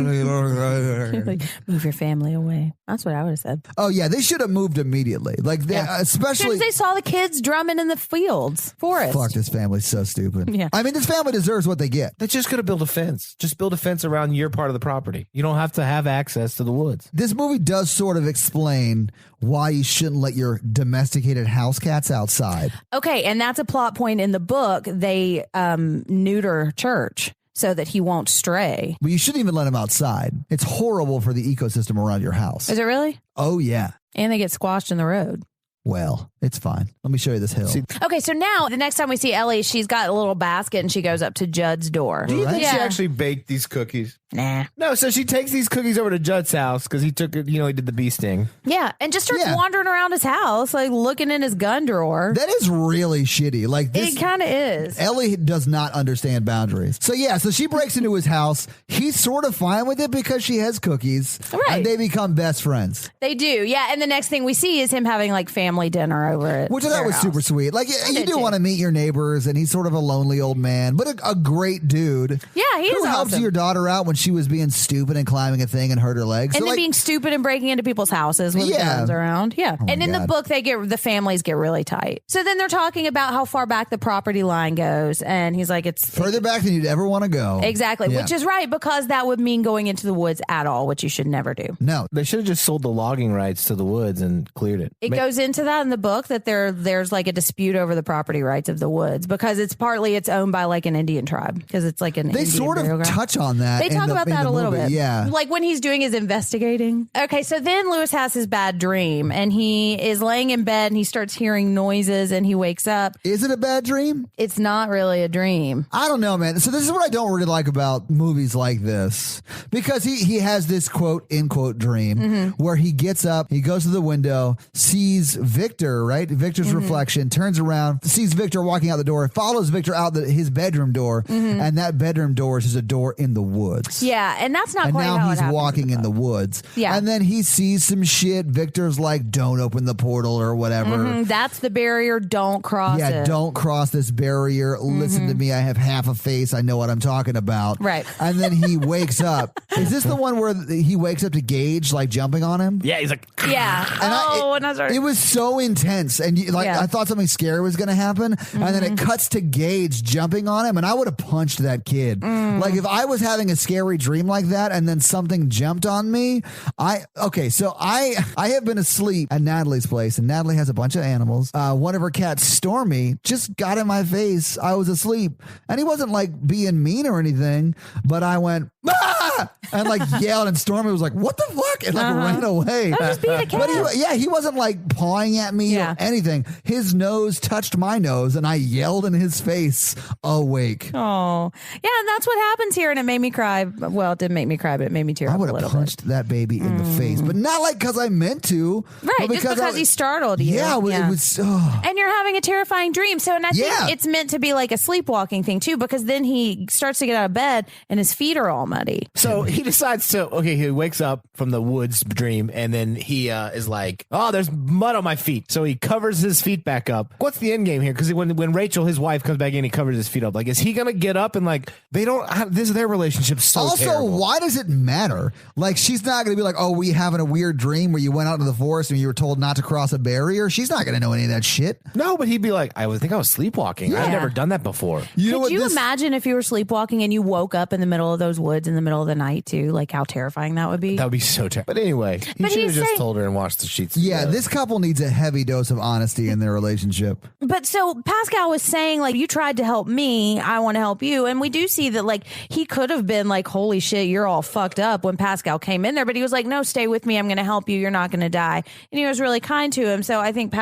Like, move your family away. That's what I would have said. Oh, yeah. They should have moved immediately. Like, especially. Because they saw the kids drumming in the forest. Fuck, this family's so stupid. Yeah. I mean, this family deserves what they get. They just could have built a fence. Just build a fence around your part of the property. You don't have to have access to the woods. This movie does sort of explain why you shouldn't let your domesticated house cats outside. Okay, and that's a plot point in the book. They neuter Church so that he won't stray. But you shouldn't even let him outside. It's horrible for the ecosystem around your house. Is it really? Oh, yeah. And they get squashed in the road. Well, it's fine. Let me show you this hill. Okay, so now the next time we see Ellie, she's got a little basket and she goes up to Judd's door. Do you think she actually baked these cookies? Nah. No, so she takes these cookies over to Judd's house because he took it, he did the bee sting. Yeah, and just starts wandering around his house, like looking in his gun drawer. That is really shitty. Like this, it kind of is. Ellie does not understand boundaries. So so she breaks into his house. He's sort of fine with it because she has cookies. Right. And they become best friends. They do, yeah. And the next thing we see is him having like family dinner over it. Which I thought was super sweet. Like you do want to meet your neighbors, and he's sort of a lonely old man, but a great dude. Yeah, he is who helps awesome. your daughter out when she was being stupid and climbing a thing and hurt her legs. And then being stupid and breaking into people's houses with guns around. Yeah. Oh and in the book, the families get really tight. So then they're talking about how far back the property line goes. And he's like, it's further back than you'd ever want to go. Exactly. Yeah. Which is right, because that would mean going into the woods at all, which you should never do. No. They should have just sold the logging rights to the woods and cleared it. It goes into that in the book that there's like a dispute over the property rights of the woods because it's owned by like an Indian tribe because it's like an They Indian sort of ground. touch on that. They talk about that a little bit. Yeah. Like when he's doing his investigating. Okay, so then Lewis has his bad dream and he is laying in bed and he starts hearing noises and he wakes up. Is it a bad dream? It's not really a dream. I don't know, man. So this is what I don't really like about movies like this, because he has this quote unquote dream where he gets up, he goes to the window, sees Victor, right? Victor's reflection, turns around, sees Victor walking out the door, follows Victor out his bedroom door, and that bedroom door is just a door in the woods. Yeah, and that's not quite how it now happens. he's walking in the woods. Yeah. And then he sees some shit. Victor's like, don't open the portal or whatever. That's the barrier. Don't cross it. Yeah, don't cross this barrier. Listen to me. I have half a face. I know what I'm talking about. Right. And then he wakes up. Is this the one where he wakes up to Gage, like jumping on him? Yeah, he's like, yeah. And it was so intense. And I thought something scary was going to happen. And then it cuts to Gage jumping on him. And I would have punched that kid. Like if I was having a scary dream like that and then something jumped on me, I have been asleep at Natalie's place, and Natalie has a bunch of animals. One of her cats, Stormy, just got in my face. I was asleep, and he wasn't like being mean or anything, but I went, ah! And like yelled, and Stormy was like, what the fuck? And like ran away. I was just being a cat. But he wasn't like pawing at me or anything. His nose touched my nose, and I yelled in his face, awake. Oh, yeah, and that's what happens here, and it made me cry. Well, it didn't make me cry, but it made me tear up a little bit. I would have punched that baby in the face, but not like because I meant to. Right, just because he startled you. Yeah, it was. And you're having a terrifying dream. So, and I think it's meant to be like a sleepwalking thing too, because then he starts to get out of bed and his feet are all muddy. So he decides he wakes up from the woods dream, and then he is like, oh, there's mud on my feet. So he covers his feet back up. What's the end game here? Because when Rachel, his wife, comes back in, he covers his feet up. Like, is he going to get up and like, this is their relationship so also, terrible. why does it matter? Like, she's not going to be like, oh, we having a weird dream where you went out into the forest and you were told not to cross a barrier. She's not going to know any of that shit. No, but he'd be like, I would think I was sleepwalking. I've never done that before. Could you imagine if you were sleepwalking and you woke up in the middle of those woods in the middle of the night too? Like how terrifying that would be. That would be so terrible. But anyway, he should have just told her and watched the sheets. Yeah, this couple needs a heavy dose of honesty in their relationship. But so Pascal was saying, like, you tried to help me, I want to help you. And we do see that, like, he could have been like, holy shit, you're all fucked up when Pascal came in there. But he was like, no, stay with me. I'm going to help you. You're not going to die. And he was really kind to him. So I think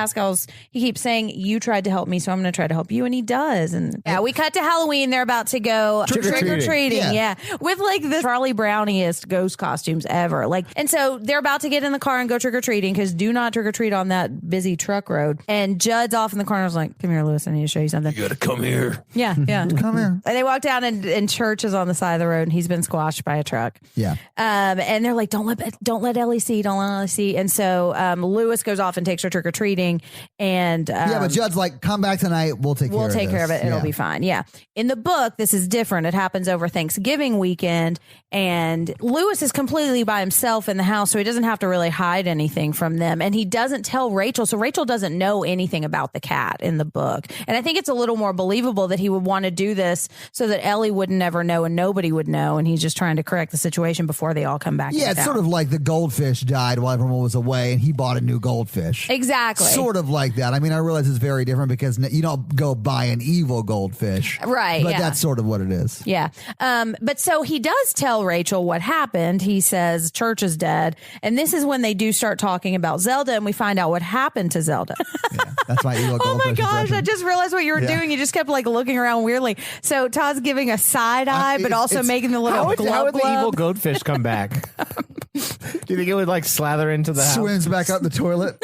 he keeps saying, you tried to help me, so I'm going to try to help you. And he does. And we cut to Halloween. They're about to go trick-or-treating. Yeah. With like the Charlie Browniest ghost costumes ever. Like, and so they're about to get in the car and go trick-or-treating, because do not trick-or-treat on that busy truck road. And Judd's off in the corner. I was like, come here, Lewis, I need to show you something. You gotta come here. Yeah. Come here. And they walk down and Church is on the side of the road and he's been squashed by a truck. Yeah. And they're like, don't let Ellie see. And so Lewis goes off and takes her trick-or-treating. And but Judd's like, come back tonight. We'll take care of it. It'll be fine. Yeah. In the book, this is different. It happens over Thanksgiving weekend, and Lewis is completely by himself in the house, so he doesn't have to really hide anything from them. And he doesn't tell Rachel, so Rachel doesn't know anything about the cat in the book. And I think it's a little more believable that he would want to do this so that Ellie would never know and nobody would know, and he's just trying to correct the situation before they all come back. Yeah, it's sort of like the goldfish died while everyone was away, and he bought a new goldfish. Exactly. Sort of like that. I mean, I realize it's very different because you don't go buy an evil goldfish. Right. But that's sort of what it is. Yeah. But so he does tell tell Rachel what happened. He says Church is dead. And this is when they do start talking about Zelda, and we find out what happened to Zelda. That's my evil Oh my goldfish gosh, impression. I just realized what you were doing. You just kept like looking around weirdly. So Todd's giving a side eye, but also making the little how would glove the evil goldfish come back? Do you think it would like slather into the house? Swims back out the toilet.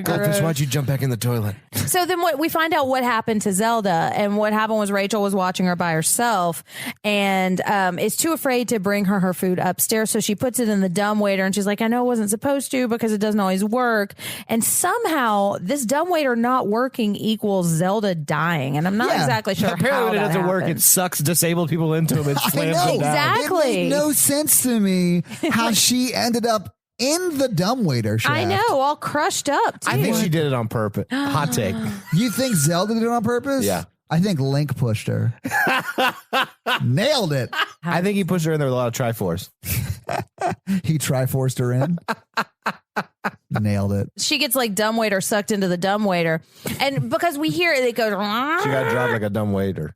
Goldfish, why don't you jump back in the toilet? So then we find out what happened to Zelda, and what happened was Rachel was watching her by herself and is too afraid to bring her food upstairs. So she puts it in the dumbwaiter, and she's like, I know it wasn't supposed to because it doesn't always work. And somehow this dumbwaiter not working equals Zelda dying. And I'm not exactly sure Apparently how when it that doesn't work, it happened. sucks disabled people into them and slams them down. Exactly. It made no sense to me how she ended up in the dumbwaiter shaft. I know, all crushed up, too. I think she did it on purpose. Hot take. You think Zelda did it on purpose? Yeah. I think Link pushed her. Nailed it. I think he pushed her in there with a lot of Triforce. He triforced her in. Nailed it. She gets like dumbwaiter sucked into the dumbwaiter. And because we hear it goes, She got dropped like a dumb waiter.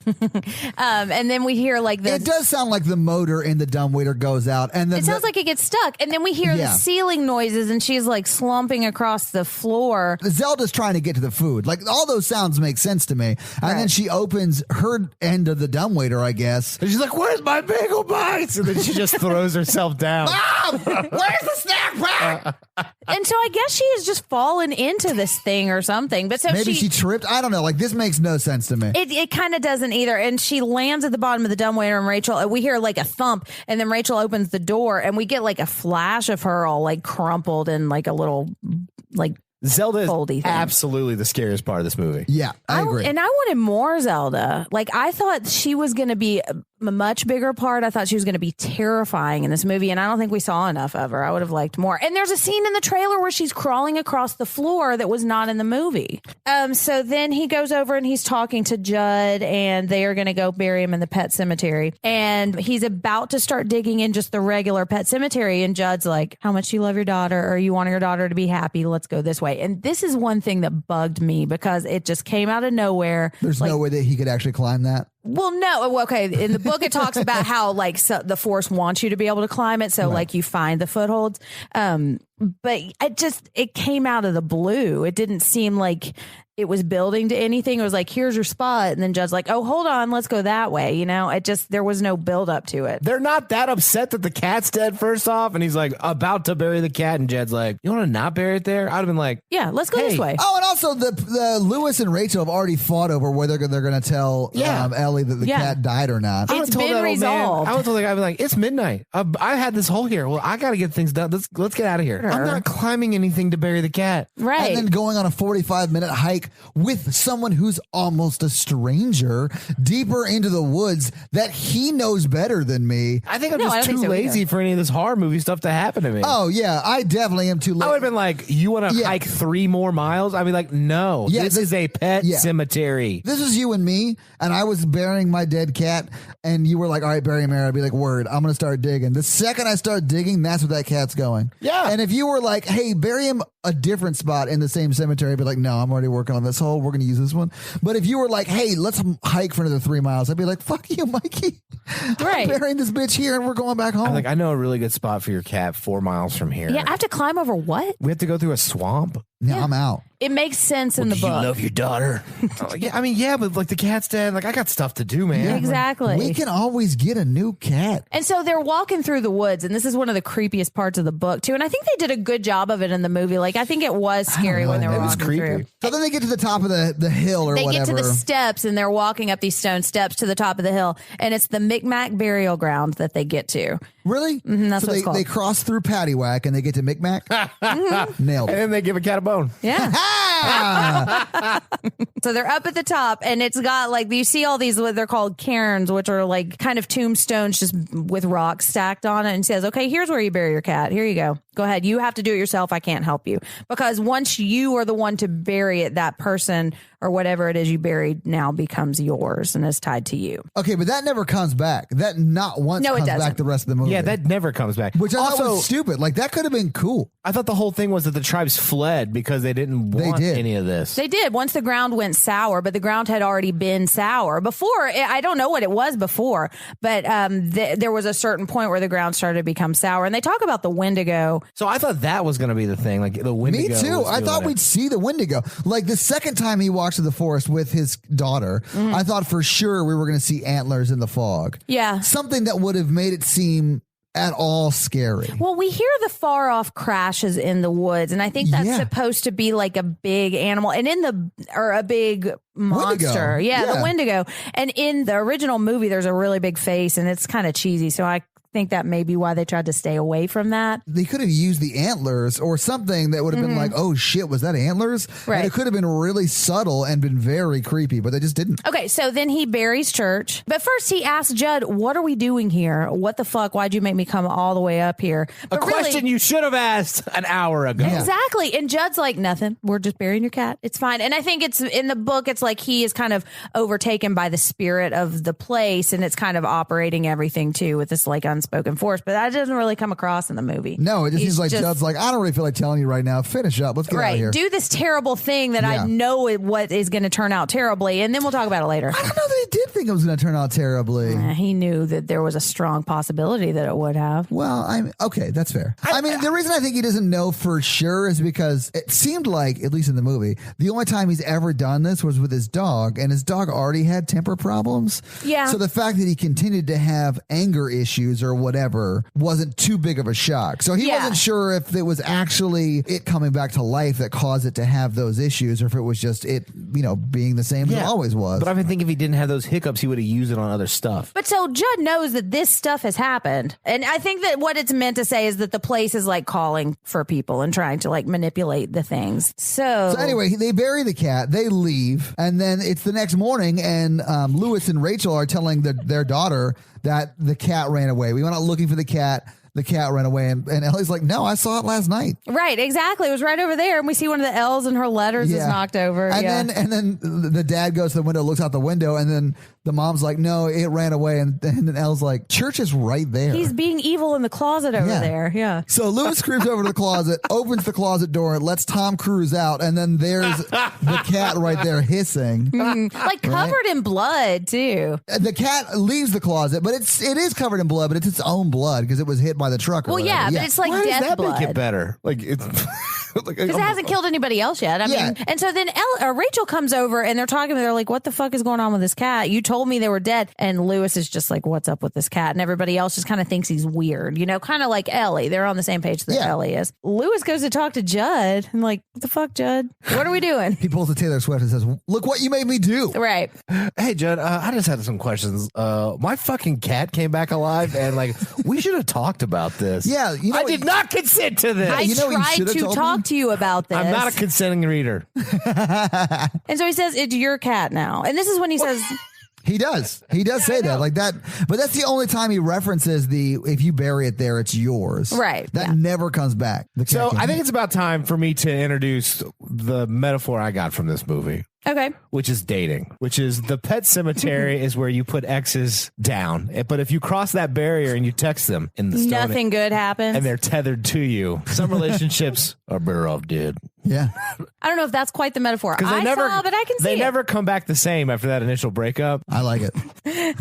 and then we hear like this. It does sound like the motor in the dumbwaiter goes out, and then It sounds like it gets stuck. And then we hear the ceiling noises, and she's like slumping across the floor. Zelda's trying to get to the food. Like, all those sounds make sense to me. And then she opens her end of the dumbwaiter, I guess. And she's like, where's my bagel bites? And then she just throws herself down. Mom, where's the snack pack? And so I guess she has just fallen into this thing or something. But so Maybe she tripped. I don't know. Like, this makes no sense to me. It kind of doesn't either. And she lands at the bottom of the dumbwaiter, and Rachel, we hear like a thump, and then Rachel opens the door, and we get like a flash of her all like crumpled and like a little like Zelda is foldy thing. absolutely the scariest part of this movie. Yeah, I agree. And I wanted more Zelda. Like, I thought she was going to be a much bigger part. I thought she was going to be terrifying in this movie, and I don't think we saw enough of her. I would have liked more. And there's a scene in the trailer where she's crawling across the floor that was not in the movie. So then he goes over and he's talking to Judd, and they are going to go bury him in the Pet Semetary. And he's about to start digging in just the regular Pet Semetary, and Judd's like, how much do you love your daughter? Or you want your daughter to be happy? Let's go this way. And this is one thing that bugged me because it just came out of nowhere. There's no way that he could actually climb that. Well, no. Okay. In the book, it talks about how like the Force wants you to be able to climb it. So like you find the footholds. But it came out of the blue. It didn't seem like it was building to anything. It was like, here's your spot. And then Judd's like, oh, hold on, let's go that way. You know, there was no build up to it. They're not that upset that the cat's dead first off. And he's like about to bury the cat. And Jed's like, you want to not bury it there? I'd have been like, yeah, let's go this way. Oh, and also the Lewis and Rachel have already fought over whether they're going to tell Ellie that the cat died or not. It's been resolved. I would told the guy, I'd be like, it's midnight. I had this hole here. Well, I got to get things done. Let's get out of here. Sure. I'm not climbing anything to bury the cat. Right. And then going on a 45-minute hike with someone who's almost a stranger deeper into the woods that he knows better than me. I think I'm just too lazy for any of this horror movie stuff to happen to me. Oh, yeah. I definitely am too lazy. I would have been like, you want to hike 3 more miles? I'd be like, no, this is a pet cemetery. This is you and me, and I was burying my dead cat, and you were like, all right, bury him here. I'd be like, word, I'm going to start digging. The second I start digging, that's where that cat's going. Yeah. And if you were like, hey, bury him a different spot in the same cemetery, I'd be like, no, I'm already working on this hole. We're going to use this one. But if you were like, hey, let's hike for another 3 miles, I'd be like, fuck you, Mikey. Right. I'm burying this bitch here, and we're going back home. I'm like, I know a really good spot for your cat 4 miles from here. Yeah, I have to climb over what? We have to go through a swamp. No, I'm out. It makes sense in the book. You love your daughter. But like the cat's dead. Like I got stuff to do, man. Yeah, exactly. We can always get a new cat. And so they're walking through the woods, and this is one of the creepiest parts of the book too. And I think they did a good job of it in the movie. Like I think it was scary when they were walking through. So then they get to the top of the hill or whatever. They get to the steps, and they're walking up these stone steps to the top of the hill, and it's the Micmac burial ground that they get to. Really? Mm-hmm, that's what it's called. They cross through Paddywhack and they get to Micmac. Nailed it. And then they give a cat a bone. Yeah. So they're up at the top, and it's got like, you see all these, what they're called cairns, which are like kind of tombstones just with rocks stacked on it, and says, okay, here's where you bury your cat. Here you go. Go ahead. You have to do it yourself. I can't help you. Because once you are the one to bury it, that person or whatever it is you buried now becomes yours and is tied to you. Okay, but that never comes back. That not once comes back the rest of the movie. Yeah, that never comes back. Which I thought was stupid. Like, that could have been cool. I thought the whole thing was that the tribes fled because they didn't want any of this. They did once the ground went sour, but the ground had already been sour. Before, I don't know what it was before, but there was a certain point where the ground started to become sour. And they talk about the Wendigo. So I thought that was going to be the thing, like the Wendigo. Me too. I thought we'd see the Wendigo. Like the second time he walked to the forest with his daughter, I thought for sure we were going to see antlers in the fog. Yeah. Something that would have made it seem at all scary. Well, we hear the far off crashes in the woods, and I think that's supposed to be like a big animal, and a big monster. Yeah, the Wendigo. And in the original movie, there's a really big face, and it's kind of cheesy. So I think that may be why they tried to stay away from that. They could have used the antlers or something that would have been like, oh shit, was that antlers? Right. And it could have been really subtle and been very creepy, but they just didn't. Okay, so then he buries Church. But first he asks Judd, what are we doing here? What the fuck? Why'd you make me come all the way up here? But a question you should have asked an hour ago. Exactly. And Judd's like, nothing. We're just burying your cat. It's fine. And I think it's in the book, it's like he is kind of overtaken by the spirit of the place, and it's kind of operating everything too with this like unspoken force. But that doesn't really come across in the movie. No, it just seems like Judd's like, I don't really feel like telling you right now. Finish up. Let's get out of here. Do this terrible thing that I know what is going to turn out terribly, and then we'll talk about it later. I don't know that he did think it was going to turn out terribly. He knew that there was a strong possibility that it would have. Well, okay, that's fair. I mean, the reason I think he doesn't know for sure is because it seemed like, at least in the movie, the only time he's ever done this was with his dog, and his dog already had temper problems. Yeah. So the fact that he continued to have anger issues or whatever wasn't too big of a shock. So he wasn't sure if it was actually it coming back to life that caused it to have those issues, or if it was just it, being the same as it always was. But I think if he didn't have those hiccups, he would have used it on other stuff. But so Judd knows that this stuff has happened. And I think that what it's meant to say is that the place is like calling for people and trying to like manipulate the things. So anyway, they bury the cat, they leave, and then it's the next morning, and Lewis and Rachel are telling their daughter that the cat ran away. We went out looking for the cat. The cat ran away, and Ellie's like, no, I saw it last night. Right, exactly. It was right over there, and we see one of the L's in her letters is knocked over. And then the dad goes to the window, looks out the window, and then the mom's like, no, it ran away, and then Elle's like, Church is right there. He's being evil in the closet over there. Yeah. So Lewis creeps over to the closet, opens the closet door, lets Tom Cruise out, and then there's the cat right there hissing, like covered in blood too. The cat leaves the closet, but it is covered in blood, but it's its own blood because it was hit by the truck. Well, yeah, but it's like Why death does that blood. Make it better? Like it's because it hasn't killed anybody else yet. I mean, and so then Rachel comes over and they're talking. They're like, "What the fuck is going on with this cat? You told me they were dead." And Lewis is just like, "What's up with this cat?" And everybody else just kind of thinks he's weird, kind of like Ellie. They're on the same page that Ellie is. Lewis goes to talk to Judd and like, "What the fuck, Judd? What are we doing?" He pulls a Taylor Swift and says, "Look what you made me do." Right. Hey, Judd, I just had some questions. My fucking cat came back alive, and like we should have talked about this. Yeah, I did not consent to this. I tried to talk to you about this. I'm not a consenting reader. And so he says, "It's your cat now." And this is when he says. He does say that like that, but that's the only time he references if you bury it there, it's yours. Right. That never comes back. So I think it's about time for me to introduce the metaphor I got from this movie. Okay. Which is dating, which is the pet cemetery is where you put exes down. But if you cross that barrier and you text them in the stone, nothing good happens. And they're tethered to you. Some relationships are better off dead. Yeah. I don't know if that's quite the metaphor but I can see They it. never come back the same after that initial breakup. I like it.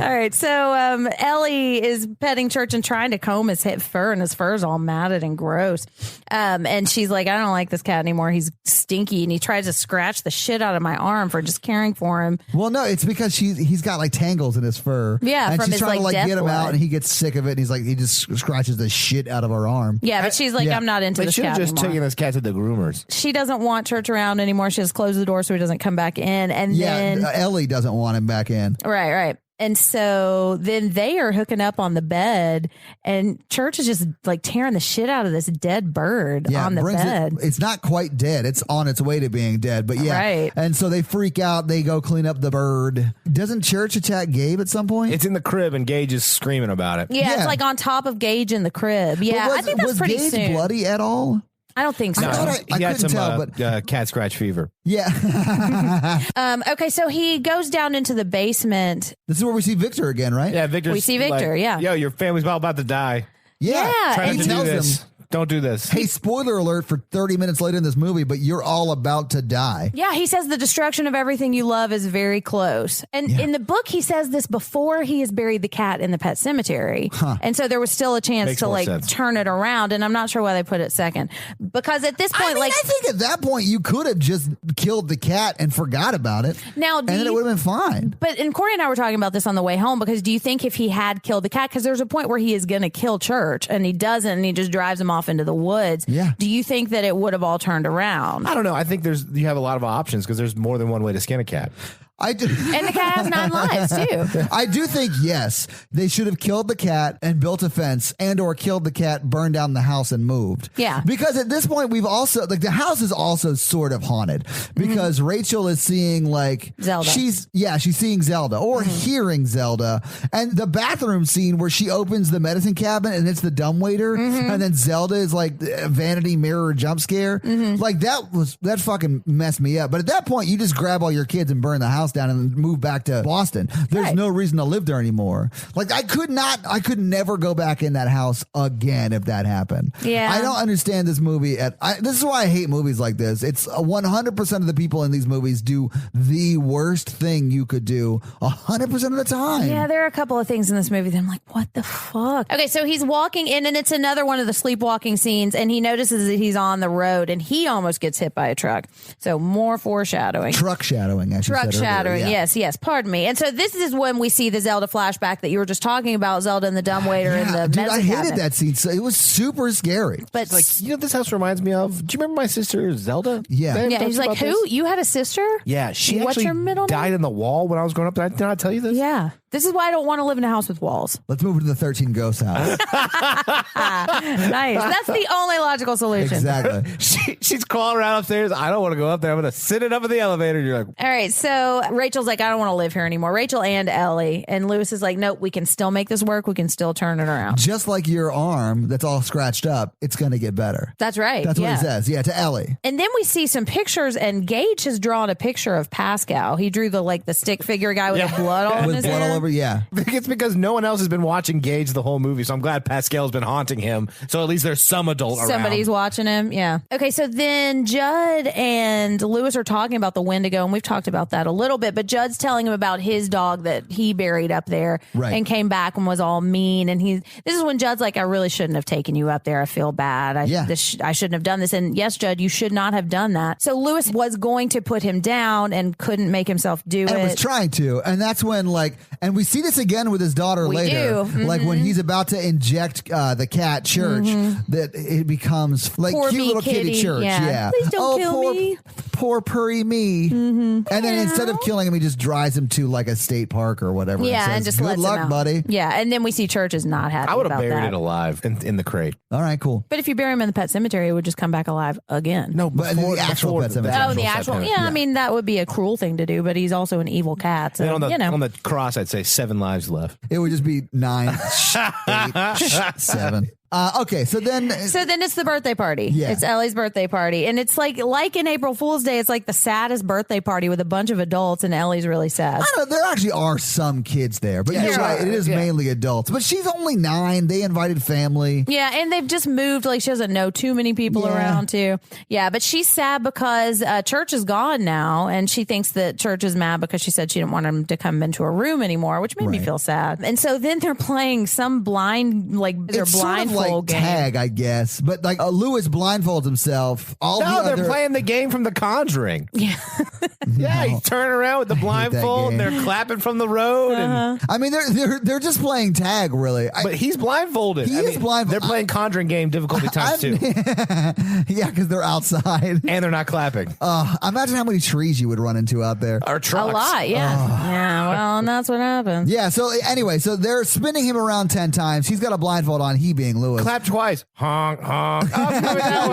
All right. So Ellie is petting Church and trying to comb his fur, and his fur's all matted and gross. And she's like, I don't like this cat anymore. He's stinky. And he tries to scratch the shit out of my arm for just caring for him. Well, no, it's because he's got like tangles in his fur. Yeah. And from she's his, trying to like get him blood. out, and he gets sick of it. And he's like, he just scratches the shit out of her arm. Yeah. But she's like, I'm not into this cat anymore. They should have just taken this cat to the groomers. She doesn't want Church around anymore. She just closed the door so he doesn't come back in. And then Ellie doesn't want him back in. Right. And so then they are hooking up on the bed, and Church is just like tearing the shit out of this dead bird on the bed. It's not quite dead. It's on its way to being dead, but yeah. Right. And so they freak out. They go clean up the bird. Doesn't Church attack Gabe at some point? It's in the crib, and Gage is screaming about it. Yeah, it's like on top of Gage in the crib. Yeah, I think that's was pretty Gage soon. bloody at all? I don't think so. I couldn't tell, but cat scratch fever. Yeah. Okay, so he goes down into the basement. This is where we see Victor again, right? Yeah, Victor. We see Victor, yeah. Yo, your family's about to die. Yeah. Try not to do this. Him, don't do this. Hey, spoiler alert for 30 minutes later in this movie, but you're all about to die. Yeah, he says the destruction of everything you love is very close. And in the book, he says this before he has buried the cat in the pet cemetery. And so there was still a chance to turn it around. And I'm not sure why they put it second. Because at this point, I think at that point you could have just killed the cat and forgot about it. Now, and then it would have been fine. But Corey and I were talking about this on the way home, because do you think if he had killed the cat, because there's a point where he is going to kill Church and he doesn't, and he just drives him off into the woods. Yeah. Do you think that it would have all turned around? I don't know. I think you have a lot of options because there's more than one way to skin a cat. I do. And the cat has 9 lives too. I do think, yes, they should have killed the cat and built a fence, and or killed the cat, burned down the house and moved. Yeah. Because at this point we've also, like, the house is also sort of haunted because Rachel is seeing Zelda. She's seeing Zelda or hearing Zelda. And the bathroom scene where she opens the medicine cabinet and it's the dumbwaiter and then Zelda is like a vanity mirror jump scare. Like that fucking messed me up. But at that point you just grab all your kids and burn the house down and move back to Boston. There's no reason to live there anymore. Like I could never go back in that house again if that happened. Yeah. I don't understand this movie. This is why I hate movies like this. It's 100% of the people in these movies do the worst thing you could do 100% of the time. Yeah, there are a couple of things in this movie that I'm like, what the fuck? Okay, so he's walking in, and it's another one of the sleepwalking scenes, and he notices that he's on the road, and he almost gets hit by a truck. So more foreshadowing. Truck shadowing, as you said earlier. Yes, pardon me. And so this is when we see the Zelda flashback that you were just talking about, Zelda and the dumbwaiter and the medicine I hated cabinet. that scene. So it was super scary. But it's like, this house reminds me of, do you remember my sister Zelda? Yeah. He's like, who? This? You had a sister? Yeah, she What's actually your middle died name? in the wall when I was growing up. Did I not tell you this? Yeah. This is why I don't want to live in a house with walls. Let's move to the 13 Ghost house. Nice. That's the only logical solution. Exactly. She's crawling around upstairs. I don't want to go up there. I'm going to sit it up in the elevator. And you're like, all right. So Rachel's like, I don't want to live here anymore. Rachel and Ellie. And Lewis is like, nope, we can still make this work. We can still turn it around. Just like your arm that's all scratched up, it's going to get better. That's right. That's what he says. Yeah, to Ellie. And then we see some pictures, and Gage has drawn a picture of Pascal. He drew the stick figure guy with the blood all in his hair. All over, yeah. It's because no one else has been watching Gage the whole movie, so I'm glad Pascal's been haunting him. So at least there's some adult around. Somebody's watching him, yeah. Okay, so then Judd and Lewis are talking about the Wendigo, and we've talked about that a little bit, but Judd's telling him about his dog that he buried up there and came back and was all mean. And this is when Judd's like, I really shouldn't have taken you up there. I feel bad. I shouldn't have done this. And yes, Judd, you should not have done that. So Lewis was going to put him down and couldn't make himself do it. And was trying to. And that's when, and we see this again with his daughter later. Like when he's about to inject the cat Church, that it becomes like poor cute little kitty Church. Yeah. Please don't kill me. Poor purry me. And then instead of killing him, he just drives him to like a state park or whatever. Yeah, and just lets good luck, him out. buddy. Yeah, and then we see Church is not happy. I would have about buried that. it alive in the crate. All right, cool. But if you bury him in the pet cemetery, it would just come back alive again. No, but the actual pet cemetery. Oh, the actual. Yeah, I mean, that would be a cruel thing to do, but he's also an evil cat. So, and on the cross, I'd say 7 lives left. It would just be 9, 8, 7. Okay, so then it's the birthday party. Yeah. It's Ellie's birthday party, and it's like in April Fool's Day, it's like the saddest birthday party with a bunch of adults, and Ellie's really sad. I don't know. There actually are some kids there, but you're right. It is mainly adults. But she's only 9. They invited family. Yeah, and they've just moved. Like, she doesn't know too many people around, too. Yeah, but she's sad because Church is gone now, and she thinks that Church is mad because she said she didn't want him to come into her room anymore, which made me feel sad. And so then they're playing some blindfold game. Tag, I guess. But like Lewis blindfolds himself. They're playing the game from The Conjuring. Yeah. Yeah, he's turning around with the blindfold and they're clapping from the road. And I mean, they're just playing tag, really. But he's blindfolded. He is blindfolded. They're playing Conjuring game difficulty times 2. Yeah, because they're outside. And they're not clapping. Imagine how many trees you would run into out there. Or trucks. A lot, yeah. Yeah, well, and that's what happens. Yeah, so anyway, so they're spinning him around 10 times. He's got a blindfold on, he being Lewis. Clap twice. Honk, honk. Oh, coming that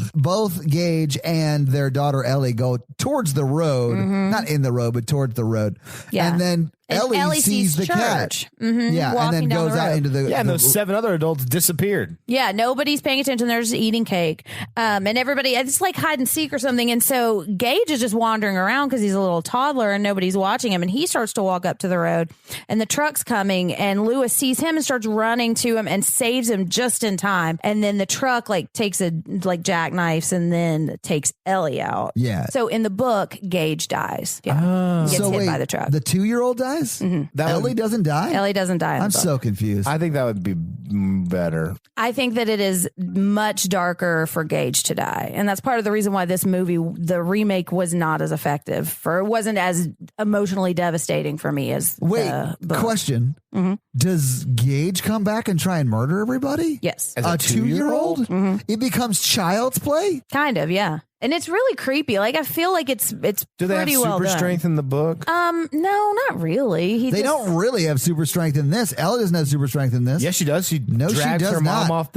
way. Both Gage and their daughter Ellie go towards the road. Not in the road, but towards the road. Yeah. And then Ellie sees the cat. Mm-hmm, and then goes out into the... Yeah, and those 7 other adults disappeared. Yeah, nobody's paying attention. They're just eating cake. And everybody, it's like hide and seek or something. And so Gage is just wandering around because he's a little toddler and nobody's watching him. And he starts to walk up to the road and the truck's coming and Lewis sees him and starts running to him and saves him just in time. And then the truck takes jackknifes and then takes Ellie out. Yeah. So in the book, Gage dies. Yeah. Gets hit by the truck. The 2-year-old dies? Mm-hmm. Ellie doesn't die? Ellie doesn't die. I'm so confused. I think that would be better. I think that it is much darker for Gage to die. And that's part of the reason why this movie, the remake, was not as effective. It wasn't as emotionally devastating for me as the book. Question. Mm-hmm. Does Gage come back and try and murder everybody? Yes. As a 2-year-old? Mm-hmm. It becomes child's play? Kind of, yeah. And it's really creepy. I feel like it's Do they have pretty well super done. strength in the book? No, not really. They don't really have super strength in this. Ellie doesn't have super strength in this. Yes, she does. She drags her mom off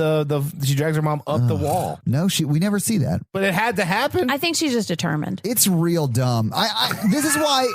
she drags her mom up the wall. No, we never see that. But it had to happen. I think she's just determined. It's real dumb. This is why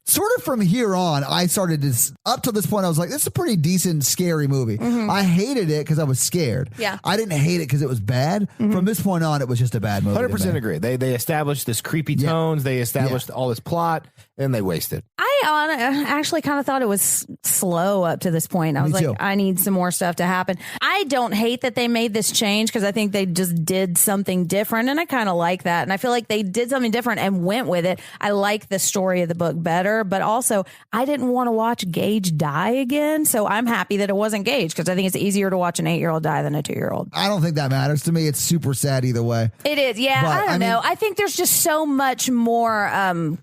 sort of from here on, I started to, up to this point, I was like, this is a pretty decent, scary movie. Mm-hmm. I hated it because I was scared. Yeah. I didn't hate it because it was bad. Mm-hmm. From this point on, it was just a bad movie. 100% agree. They established this creepy tones. They established all this plot, and they wasted. I actually kind of thought it was slow up to this point. I was like, I need some more stuff to happen. I don't hate that they made this change because I think they just did something different, and I kind of like that. And I feel like they did something different and went with it. I like the story of the book better, but also I didn't want to watch Gage die again, so I'm happy that it wasn't Gage because I think it's easier to watch an 8-year-old die than a 2-year-old. I don't think that matters to me. It's super sad either way. It is, yeah. But, I don't know. I think there's just so much more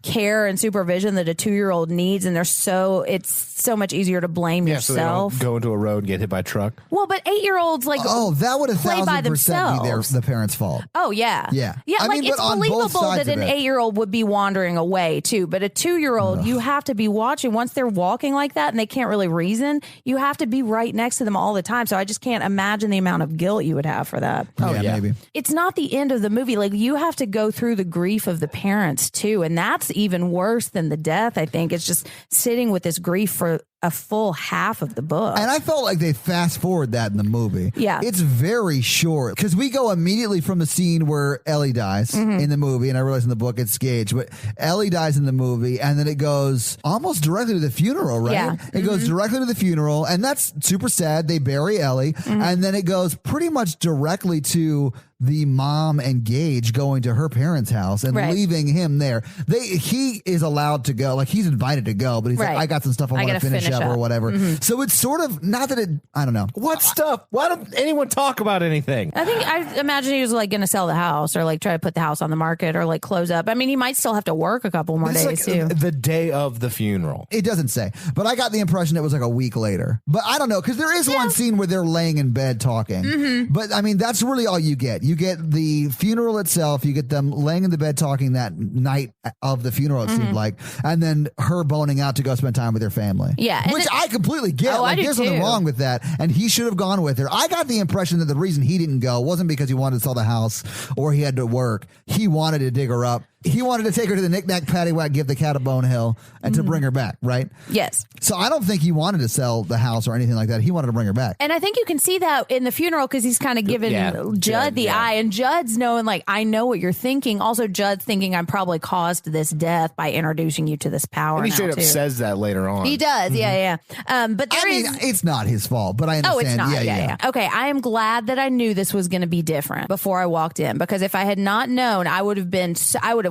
care and supervision that a 2-year-old needs, and it's so much easier to blame yourself. So they don't go into a road and get hit by a truck. Well, but 8-year-olds that would 1,000% be the parents' fault. Oh yeah, yeah. I mean, it's believable that an 8-year-old would be wandering away too, but a 2-year-old, you have to be watching. Once they're walking like that and they can't really reason, you have to be right next to them all the time. So I just can't imagine the amount of guilt you would have for that. Oh yeah, maybe. It's not the end of the movie. Like, you have to go through the grief of the parents too, and that's even worse than the death. I think it's just sitting with this grief for a full half of the book. And I felt like they fast forward that in the movie. Yeah. It's very short because we go immediately from the scene where Ellie dies in the movie, and I realize in the book it's Gage, but Ellie dies in the movie, and then it goes almost directly to the funeral, right? Yeah. It goes directly to the funeral, and that's super sad. They bury Ellie, and then it goes pretty much directly to the mom and Gage going to her parents' house and leaving him there. He is allowed to go, like he's invited to go, but he's like, I got some stuff I want to finish up or whatever. So it's sort of not that I don't know. What stuff? Why don't anyone talk about anything? I imagine he was like going to sell the house or like try to put the house on the market or like close up. I mean, he might still have to work a couple more days too. The day of the funeral. It doesn't say, but I got the impression it was like a week later. But I don't know, because there is one scene where they're laying in bed talking. But I mean, that's really all you get. You get the funeral itself. You get them laying in the bed talking that night of the funeral, it seemed like, and then her boning out to go spend time with her family. Yeah. Which I completely get. Oh, there's nothing wrong with that. And he should have gone with her. I got the impression that the reason he didn't go wasn't because he wanted to sell the house or he had to work. He wanted to dig her up. He wanted to take her to the knick-knack paddywhack, give the cat a bone hill, and to bring her back, right? Yes. So I don't think he wanted to sell the house or anything like that. He wanted to bring her back. And I think you can see that in the funeral because he's kind of giving Judd the eye. And Judd's knowing, like, I know what you're thinking. Also, Judd's thinking I probably caused this death by introducing you to this power. And he straight up says that later on. He does, yeah. But it's not his fault, but I understand. Oh, it's not. Yeah. Okay, I am glad that I knew this was going to be different before I walked in, because if I had not known, I would have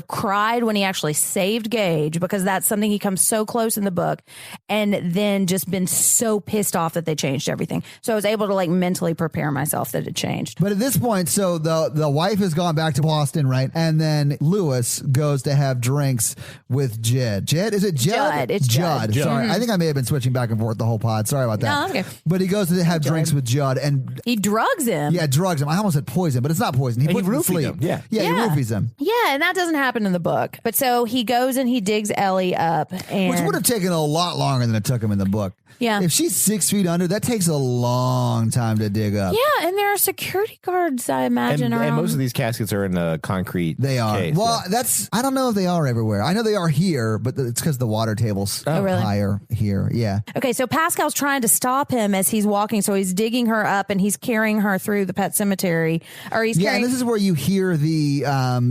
cried when he actually saved Gage, because that's something he comes so close in the book, and then just been so pissed off that they changed everything. So I was able to like mentally prepare myself that it changed. But at this point, so the wife has gone back to Boston, right? And then Lewis goes to have drinks with Jed. Is it Jed? Judd. It's Judd. Sorry, I think I may have been switching back and forth the whole pod. Sorry about that. No, okay. But he goes to have drinks with Judd, and he drugs him. Yeah, drugs him. I almost said poison, but it's not poison. He puts him to sleep. Yeah, he roofies him. Yeah, and that doesn't happen happen in the book. But so he goes and he digs Ellie up. And which would have taken a lot longer than it took him in the book. Yeah. If she's 6 feet under, that takes a long time to dig up. Yeah, and there are security guards, I imagine, around. And most of these caskets are in a concrete They are. case, well, I don't know if they are everywhere. I know they are here, but it's because the water table's really? higher here. Yeah. Okay, so Pascal's trying to stop him as he's walking, so he's digging her up and he's carrying her through the pet cemetery. And this is where you hear the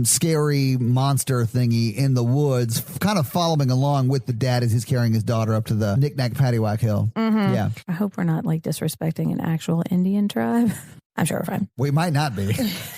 scary monster thingy in the woods, kind of following along with the dad as he's carrying his daughter up to the knick-knack paddywhack hill. Mm-hmm. Yeah. I hope we're not like disrespecting an actual Indian tribe. I'm sure we're fine. We might not be.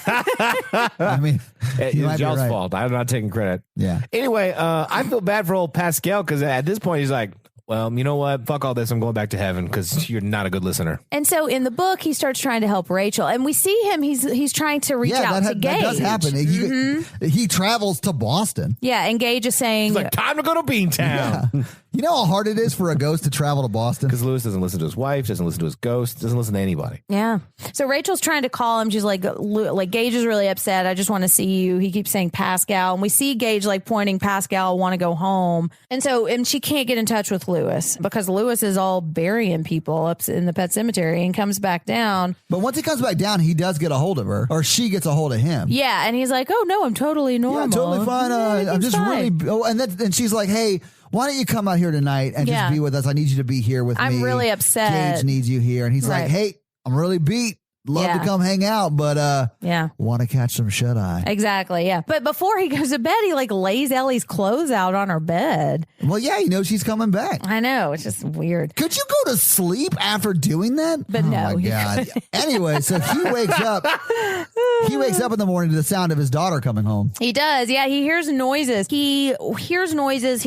I mean, it's y'all's fault. I'm not taking credit. Yeah. Anyway, I feel bad for old Pascal because at this point he's like, well, you know what? Fuck all this. I'm going back to heaven because you're not a good listener. And so in the book, he starts trying to help Rachel. And we see him. He's trying to reach out to Gage. That does happen. He travels to Boston. Yeah, and Gage is saying... He's like, time to go to Beantown. Yeah. You know how hard it is for a ghost to travel to Boston? Because Lewis doesn't listen to his wife, doesn't listen to his ghost, doesn't listen to anybody. Yeah. So Rachel's trying to call him. She's like Gage is really upset. I just want to see you. He keeps saying Pascal. And we see Gage like pointing, Pascal, want to go home. And she can't get in touch with Lewis because Lewis is all burying people up in the pet cemetery and comes back down. But once he comes back down, he does get a hold of her, or she gets a hold of him. Yeah. And he's like, oh, no, I'm totally normal. Yeah, I'm totally fine. I'm just fine. really... Oh, and she's like, hey... Why don't you come out here tonight and just be with us? I need you to be here with me. I'm really upset. Gage needs you here. And he's like, hey, I'm really beat. Love to come hang out, but want to catch some shut-eye. Exactly, yeah. But before he goes to bed, he like lays Ellie's clothes out on her bed. Well, yeah, she's coming back. I know, it's just weird. Could you go to sleep after doing that? But no. Oh my God. Anyway, so he wakes up. He wakes up in the morning to the sound of his daughter coming home. He does, yeah. He hears noises. He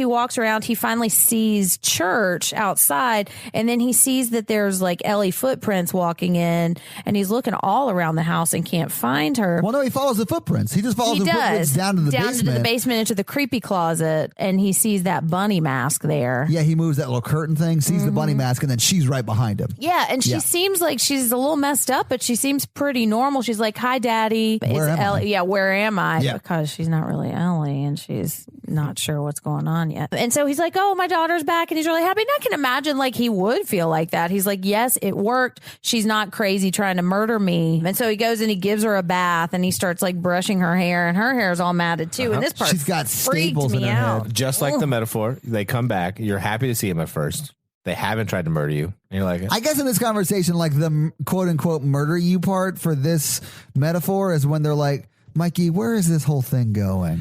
walks around. He finally sees church outside, and then he sees that there's like Ellie footprints walking in, and he's looking all around the house and can't find her. Well, no, he follows the footprints. He just follows the footprints down to the basement. Into the creepy closet, and he sees that bunny mask there. Yeah, he moves that little curtain thing, sees the bunny mask, and then she's right behind him. Yeah, and she seems like she's a little messed up, but she seems pretty normal. She's like, hi, Daddy. Where am I? Yeah, where am I? Yeah. Because she's not really Ellie, and she's not sure what's going on yet. And so he's like, oh, my daughter's back, and he's really happy. And I can imagine like he would feel like that. He's like, yes, it worked. She's not crazy trying to murder me. And so he goes and he gives her a bath, and he starts like brushing her hair, and her hair is all matted too. And this part she's got staples in her head. Just like the metaphor, they come back. You're happy to see him at first. They haven't tried to murder you. And you're like, I guess in this conversation, like the quote unquote murder you part for this metaphor is when they're like, Mikey, where is this whole thing going?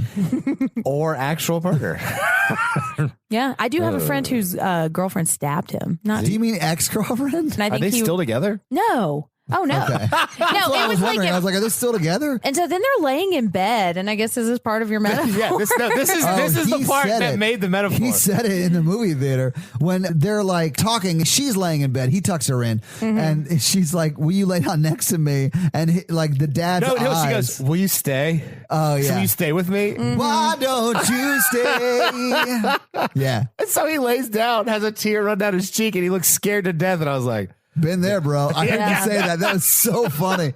Or actual murder. Yeah, I do have a friend whose girlfriend stabbed him. Do you mean ex-girlfriend? And I think Are they still together? No. Oh, no. Okay. No, I was wondering. I was like, are they still together? And so then they're laying in bed, and I guess this is part of your metaphor. Yeah, this is the part that made the metaphor. He said it in the movie theater when they're like talking. She's laying in bed. He tucks her in, and she's like, "Will you lay down next to me?" And like the dad's eyes. No, she goes, "Will you stay? Oh yeah, so will you stay with me? Why don't you stay?" Yeah. And so he lays down, has a tear run down his cheek, and he looks scared to death. And I was like, been there, bro. I heard you say that. That was so funny.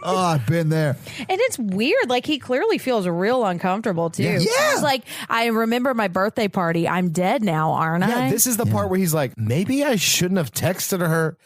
Oh, I've been there. And it's weird. Like, he clearly feels real uncomfortable, too. Yeah. He's like, I remember my birthday party. I'm dead now, aren't I? Yeah, this is the part where he's like, maybe I shouldn't have texted her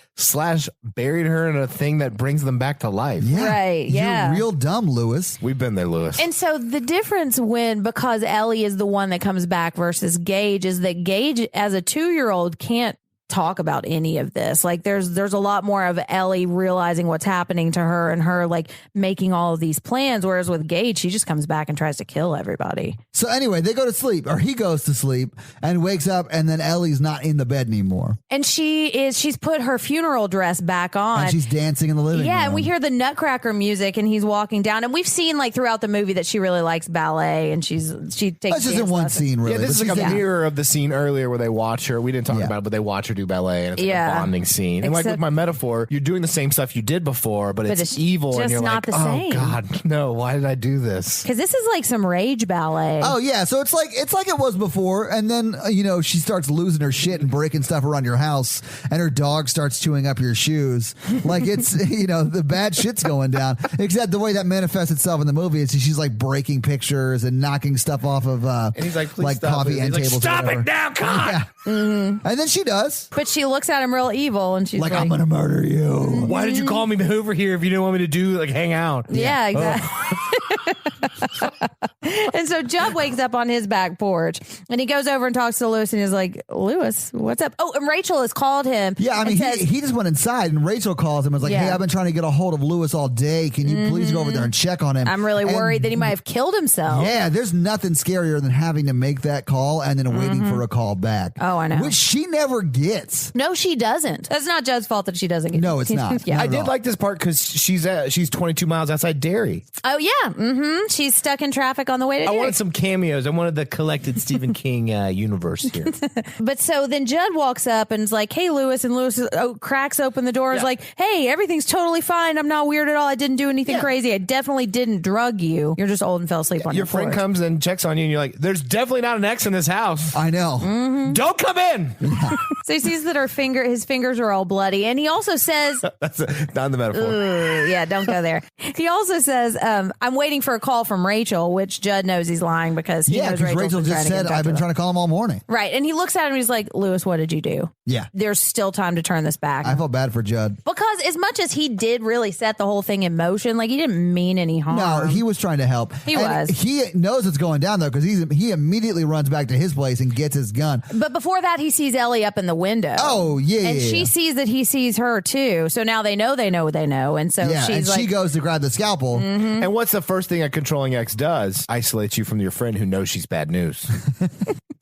/ buried her in a thing that brings them back to life. Yeah. Right, yeah. You're real dumb, Lewis. We've been there, Lewis. And so the difference because Ellie is the one that comes back versus Gage is that Gage, as a 2-year-old, can't talk about any of this. Like there's a lot more of Ellie realizing what's happening to her and her like making all of these plans, whereas with Gage, she just comes back and tries to kill everybody. So anyway, they go to sleep, or he goes to sleep and wakes up, and then Ellie's not in the bed anymore. And she's put her funeral dress back on. And she's dancing in the living room. Yeah, and we hear the Nutcracker music, and he's walking down, and we've seen like throughout the movie that she really likes ballet, and she takes that's just in one scene, really. Yeah, this is like a mirror of the scene earlier where they watch her. We didn't talk about it, but they watch her do do ballet, and it's like a bonding scene. And like with my metaphor, you're doing the same stuff you did before, but it's evil, and you're not like, the same. God, no, why did I do this? Because this is like some rage ballet. Oh yeah, so it's like it was before, and then she starts losing her shit and breaking stuff around your house, and her dog starts chewing up your shoes. Like it's the bad shit's going down. Except the way that manifests itself in the movie is she's like breaking pictures and knocking stuff off of and he's like, please stop coffee end tables. Stop it now, God! Yeah. Mm-hmm. And then she does, but she looks at him real evil, and she's like, I'm gonna murder you. Mm-hmm. Why did you call me over here if you didn't want me to hang out? Yeah, exactly. And so Judd wakes up on his back porch, and he goes over and talks to Lewis, and he's like, Lewis, what's up? Oh, and Rachel has called him. Yeah, I mean, he just went inside, and Rachel calls him and was like, hey, I've been trying to get a hold of Lewis all day. Can you please go over there and check on him? I'm really worried that he might have killed himself. Yeah, there's nothing scarier than having to make that call and then waiting for a call back. Oh, I know. Which she never gets. No, she doesn't. That's not Judd's fault that she doesn't get. No, it's not. Yeah. I did like this part because she's 22 miles outside Derry. Oh, yeah. Mm-hmm. She's stuck in traffic on the way to Derry. I wanted some cameos. I wanted the collected Stephen King universe here. But so then Judd walks up and is like, hey, Lewis. And Lewis cracks open the door. Is like, hey, everything's totally fine. I'm not weird at all. I didn't do anything crazy. I definitely didn't drug you. You're just old and fell asleep on your friend porch. comes and checks on you, and you're like, there's definitely not an X in this house. I know. Mm-hmm. Don't come in. So he sees that his fingers are all bloody. And he also says, that's not the metaphor. Yeah, don't go there. He also says, I'm waiting for a call from Rachel, which Judd knows he's lying because he knows Rachel just said, I've been trying to call him all morning. Right. And he looks at him and he's like, Lewis, what did you do? Yeah. There's still time to turn this back. I felt bad for Judd. Because as much as he did really set the whole thing in motion, like he didn't mean any harm. No, he was trying to help. He was. He knows it's going down, though, because he immediately runs back to his place and gets his gun. But before that, he sees Ellie up in the window. Oh, yeah. And she sees that he sees her, too. So now they know. And so she goes to grab the scalpel. Mm-hmm. And what's the first thing a controlling X does? Isolates you from your friend who knows she's bad news.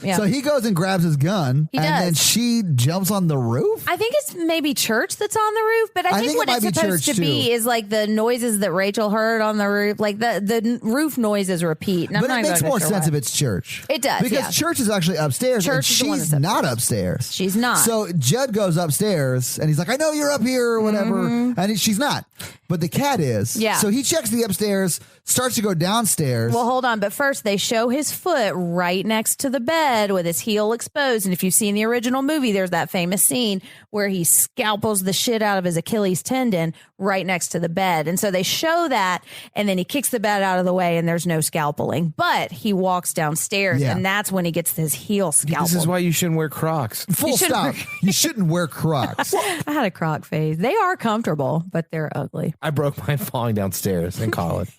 Yeah. So he goes and grabs his gun, then she jumps on the roof? I think it's maybe church that's on the roof, but I think what it's supposed to be is like the noises that Rachel heard on the roof, like the roof noises repeat. And but it makes more sense if it's church. It does, because church is actually upstairs, and she's not upstairs. She's not. So Judd goes upstairs, and he's like, I know you're up here or whatever, and she's not. But the cat is. Yeah. So he checks the upstairs, starts to go downstairs. Well, hold on. But first, they show his foot right next to the bed with his heel exposed. And if you've seen the original movie, there's that famous scene where he scalpels the shit out of his Achilles tendon right next to the bed. And so they show that, and then he kicks the bed out of the way, and there's no scalpeling. But he walks downstairs, and that's when he gets his heel scalpeled. This is why you shouldn't wear Crocs. Full stop. You shouldn't wear Crocs. I had a Croc phase. They are comfortable, but they're ugly. I broke mine falling downstairs in college.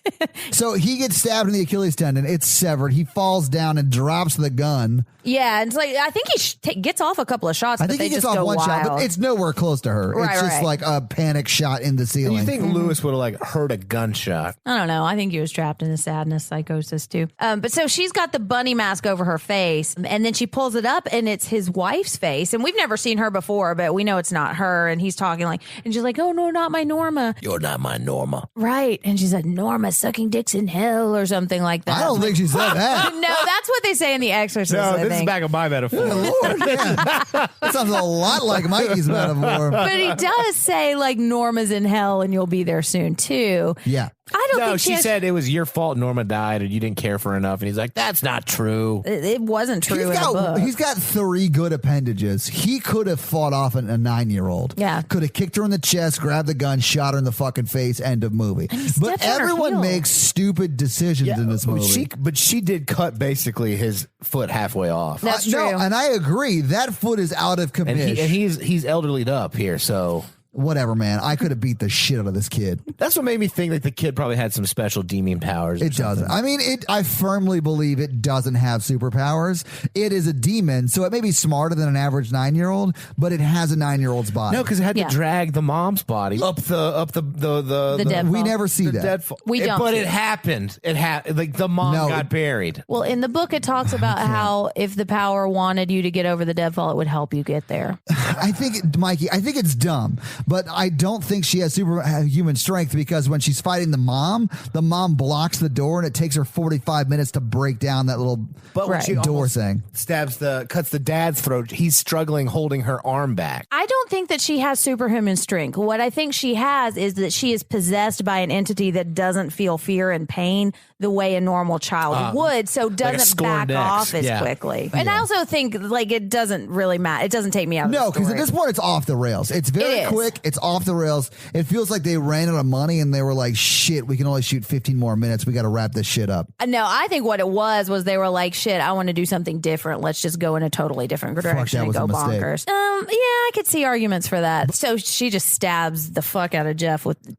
So he gets stabbed in the Achilles tendon. It's severed. He falls down and drops the gun. Yeah, and it's like I think he gets off a couple of shots. I think he gets off one shot, but it's nowhere close to her. Right, it's just like a panic shot in the ceiling. You think Lewis would have heard a gunshot? I don't know. I think he was trapped in a sadness psychosis too. But so she's got the bunny mask over her face, and then she pulls it up, and it's his wife's face, and we've never seen her before, but we know it's not her. And he's talking and she's like, "Oh no, not my Norma. You're not my Norma." Right? And she's like, "Norma sucking dicks in hell" or something like that. I don't think she said that. No, that's what they say in The Exorcist. No, this is back of my metaphor. Lord, that sounds a lot like Mikey's metaphor. But he does say Norma's in hell and you'll be there soon too. Yeah. I don't think she said it was your fault Norma died and you didn't care for her enough. And he's like, that's not true. It wasn't true in the book. He's got 3 good appendages. He could have fought off a 9-year-old. Yeah. Could have kicked her in the chest, grabbed the gun, shot her in the fucking face, end of movie. But everyone makes stupid decisions in this movie. But she did cut basically his foot halfway off. That's true. No, and I agree. That foot is out of commission. And he's elderlyed up here, so... Whatever, man. I could have beat the shit out of this kid. That's what made me think the kid probably had some special demon powers. It doesn't. I mean, I firmly believe it doesn't have superpowers. It is a demon, so it may be smarter than an average 9-year-old, but it has a 9-year-old's body. No, because it had to drag the mom's body up the deadfall. We never see that. We don't. But it happened. It happened. The mom got buried. Well, in the book, it talks about how if the power wanted you to get over the deadfall, it would help you get there. I think, Mikey, it's dumb. but I don't think she has superhuman strength because when she's fighting the mom blocks the door and it takes her 45 minutes to break down that little when she door thing. Cuts the dad's throat. He's struggling holding her arm back. I don't think that she has superhuman strength. What I think she has is that she is possessed by an entity that doesn't feel fear and pain the way a normal child would, so doesn't back off as quickly. And I also think it doesn't really matter. It doesn't take me out of the story. No, because at this point it's off the rails. It's very quick. It's off the rails. It feels like they ran out of money and they were like, shit, we can only shoot 15 more minutes. We got to wrap this shit up. No, I think what it was they were like, shit, I want to do something different. Let's just go in a totally different direction and go bonkers. Yeah, I could see arguments for that. So she just stabs the fuck out of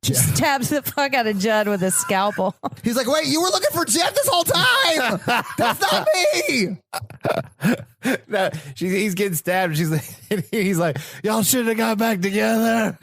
stabs the fuck out of Judd with a scalpel. He's like, wait, you were looking for Jeff this whole time. That's not me. No, he's getting stabbed. He's like, y'all should have got back together.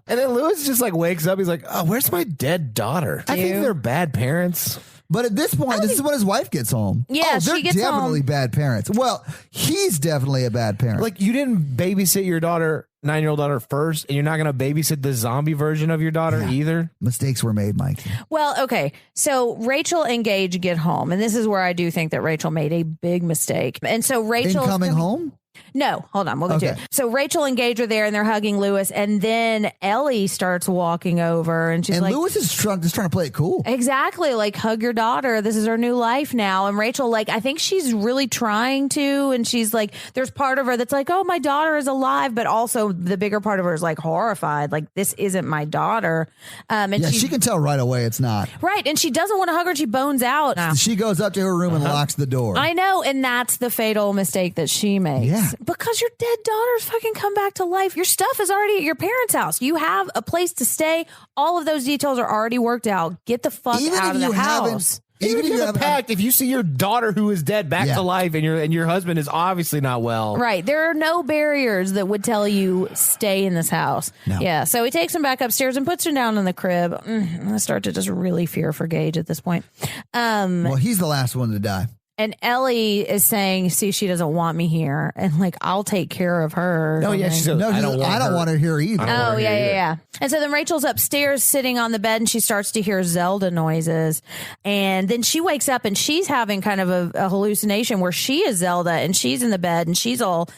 And then Lewis just wakes up. He's like, oh, where's my dead daughter? I think they're bad parents. But at this point, this is when his wife gets home. Yeah, they're she gets definitely home. Bad parents. Well, he's definitely a bad parent. You didn't babysit your 9-year-old daughter first, and you're not going to babysit the zombie version of your daughter either? Mistakes were made, Mike. Well, okay. So Rachel and Gage get home, and this is where I do think that Rachel made a big mistake. And so Rachel coming home? No, hold on. We'll get to it. So Rachel and Gage are there and they're hugging Lewis. And then Ellie starts walking over and she's like. And Lewis is just trying to play it cool. Exactly. Hug your daughter. This is her new life now. And Rachel, I think she's really trying to. And she's like, there's part of her that's like, oh, my daughter is alive. But also the bigger part of her is horrified. This isn't my daughter. And she can tell right away it's not. Right. And she doesn't want to hug her. She bones out. She goes up to her room and locks the door. I know. And that's the fatal mistake that she makes. Yeah. Because your dead daughter's fucking come back to life. Your stuff is already at your parents' house. You have a place to stay. All of those details are already worked out. Get the fuck out of the house. Even if you have a pact, if you see your daughter who is dead back to life and your husband is obviously not well. Right. There are no barriers that would tell you stay in this house. No. Yeah. So he takes him back upstairs and puts her down in the crib. I start to just really fear for Gage at this point. Well, he's the last one to die. And Ellie is saying, see, she doesn't want me here. And I'll take care of her. No, yeah, she said, I don't want her here either. Oh, yeah. And so then Rachel's upstairs sitting on the bed and she starts to hear Zelda noises. And then she wakes up and she's having kind of a hallucination where she is Zelda and she's in the bed and she's all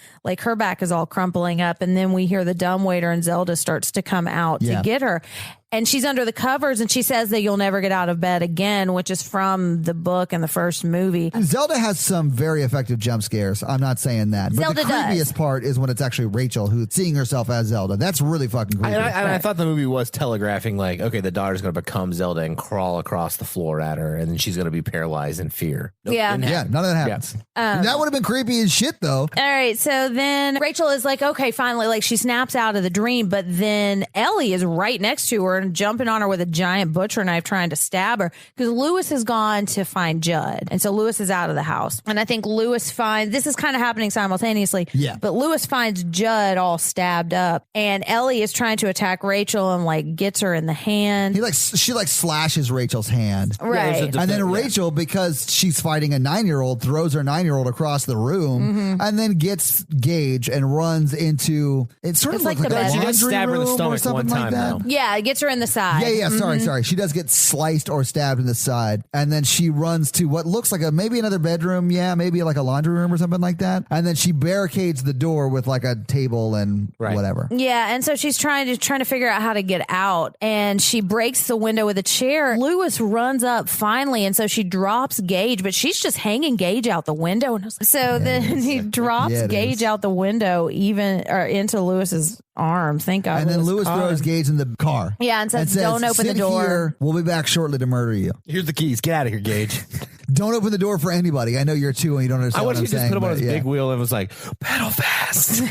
her back is all crumpling up. And then we hear the dumbwaiter and Zelda starts to come out to get her. And she's under the covers and she says that you'll never get out of bed again, which is from the book and the first movie. Zelda has some very effective jump scares. I'm not saying that. But Zelda the creepiest part is when it's actually Rachel who's seeing herself as Zelda. That's really fucking creepy. I thought the movie was telegraphing okay, the daughter's going to become Zelda and crawl across the floor at her and then she's going to be paralyzed in fear. Nope, none of that happens. That would have been creepy as shit, though. All right. So then Rachel is like, okay, finally, she snaps out of the dream. But then Ellie is right next to her and jumping on her with a giant butcher knife trying to stab her because Lewis has gone to find Judd. And so Lewis is out of the house. And I think Lewis finds, this is kind of happening simultaneously, but Lewis finds Judd all stabbed up and Ellie is trying to attack Rachel and gets her in the hand. She slashes Rachel's hand. Right. And then Rachel, because she's fighting a 9-year-old, throws her 9-year-old across the room and then gets Gage and runs into, it's sort of like the bedroom. She does stab her in the stomach one time, though. Yeah, it gets her in the side. Yeah, sorry. She does get sliced or stabbed in the side. And then she runs to what looks like maybe another bedroom. Yeah, maybe a laundry room or something like that. And then she barricades the door with a table and whatever. Yeah, and so she's trying to figure out how to get out. And she breaks the window with a chair. Lewis runs up finally, and so she drops Gage, but she's just hanging Gage out the window. And so then he drops Gage out the window into Lewis's arm. Thank God. And then Lewis throws Gage in the car. Yeah, and says, don't open the door. Here. We'll be back shortly to murder you. Here's the keys. Get out of here, Gage. Don't open the door for anybody. I know you're 2 and you don't understand what I'm saying. I want you to just put him on his big wheel and was like, pedal fast.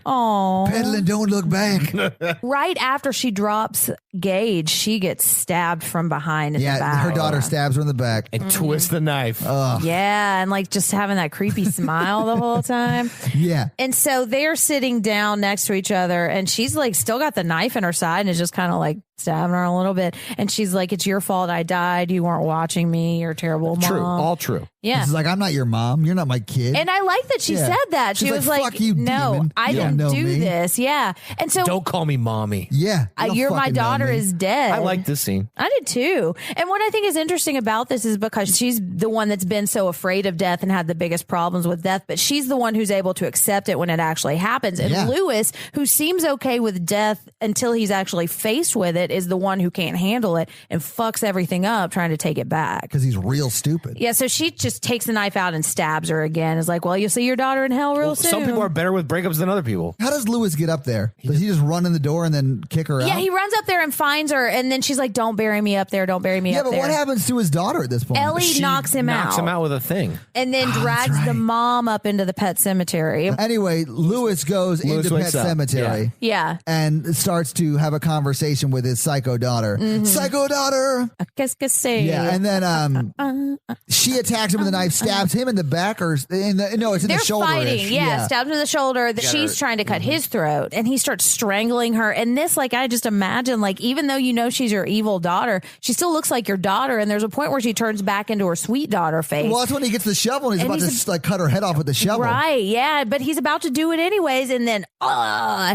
Oh, pedal and don't look back. Right after she drops Gage, she gets stabbed from behind in the back. Her daughter stabs her in the back. And twists the knife. Yeah, and just having that creepy smile the whole time. Yeah. And so they're sitting down next to each other and she's still got the knife in her side and is just kind of stabbing her a little bit. And she's like, it's your fault I died. You weren't watching me. You're a terrible mom. True. All true. Yeah. She's like, I'm not your mom. You're not my kid. And I like that she said that. She was like, fuck you, no, demon. I did can't do this. Yeah. And so don't call me mommy. Yeah. You're my daughter is dead. I like this scene. I did too. And what I think is interesting about this is because she's the one that's been so afraid of death and had the biggest problems with death, but she's the one who's able to accept it when it actually happens. And Lewis, who seems okay with death until he's actually faced with it, is the one who can't handle it and fucks everything up trying to take it back. Because he's real stupid. Yeah, so she just takes the knife out and stabs her again. Is like, well, you'll see your daughter in hell real soon. Some people are better with breakups than other people. How does Lewis get up there? Does he just run in the door and then kick her out? Yeah, he runs up there and finds her, and then she's like, don't bury me up there, don't bury me up there. Yeah, but what happens to his daughter at this point? Ellie knocks him out with a thing. And then drags the mom up into the pet cemetery. Anyway, Lewis goes into Pet Semetary. Yeah. And starts to have a conversation with his psycho daughter. Psycho daughter! Qu'est-ce que c'est? Yeah, and then she attacks him with a knife, stabs him in the back, or it's in the shoulder. They're fighting, stabs him in the shoulder. She's trying to cut his throat, and he starts strangling her. And this, like, I just imagine, like, even though you know she's your evil daughter, she still looks like your daughter. And there's a point where she turns back into her sweet daughter face. Well, that's when he gets the shovel and he's about to like cut her head off with the shovel. Right, yeah, but he's about to do it anyways, and then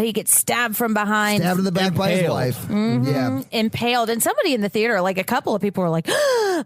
he gets stabbed from behind. Stabbed in the back by his wife. Yeah. Impaled. And somebody in the theater, like a couple of people were like,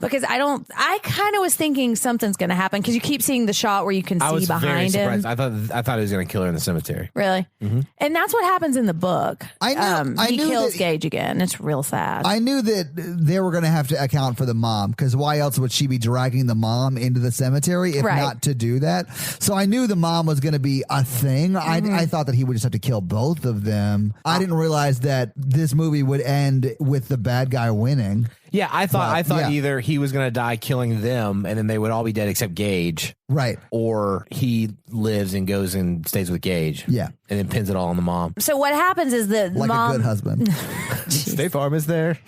because I kind of was thinking something's going to happen because you keep seeing the shot where you can see behind him. I thought he was going to kill her in the cemetery. Really? And that's what happens in the book. He kills Gage again. It's real sad. I knew that they were going to have to account for the mom, because why else would she be dragging the mom into the cemetery if not to do that? So I knew the mom was going to be a thing. I thought that he would just have to kill both of them. I didn't realize that this movie would end with the bad guy winning. Yeah, I thought either he was going to die killing them, and then they would all be dead except Gage. Right. Or he lives and goes and stays with Gage. Yeah. And then pins it all on the mom. So what happens is the like mom... a good husband. State Farm is there.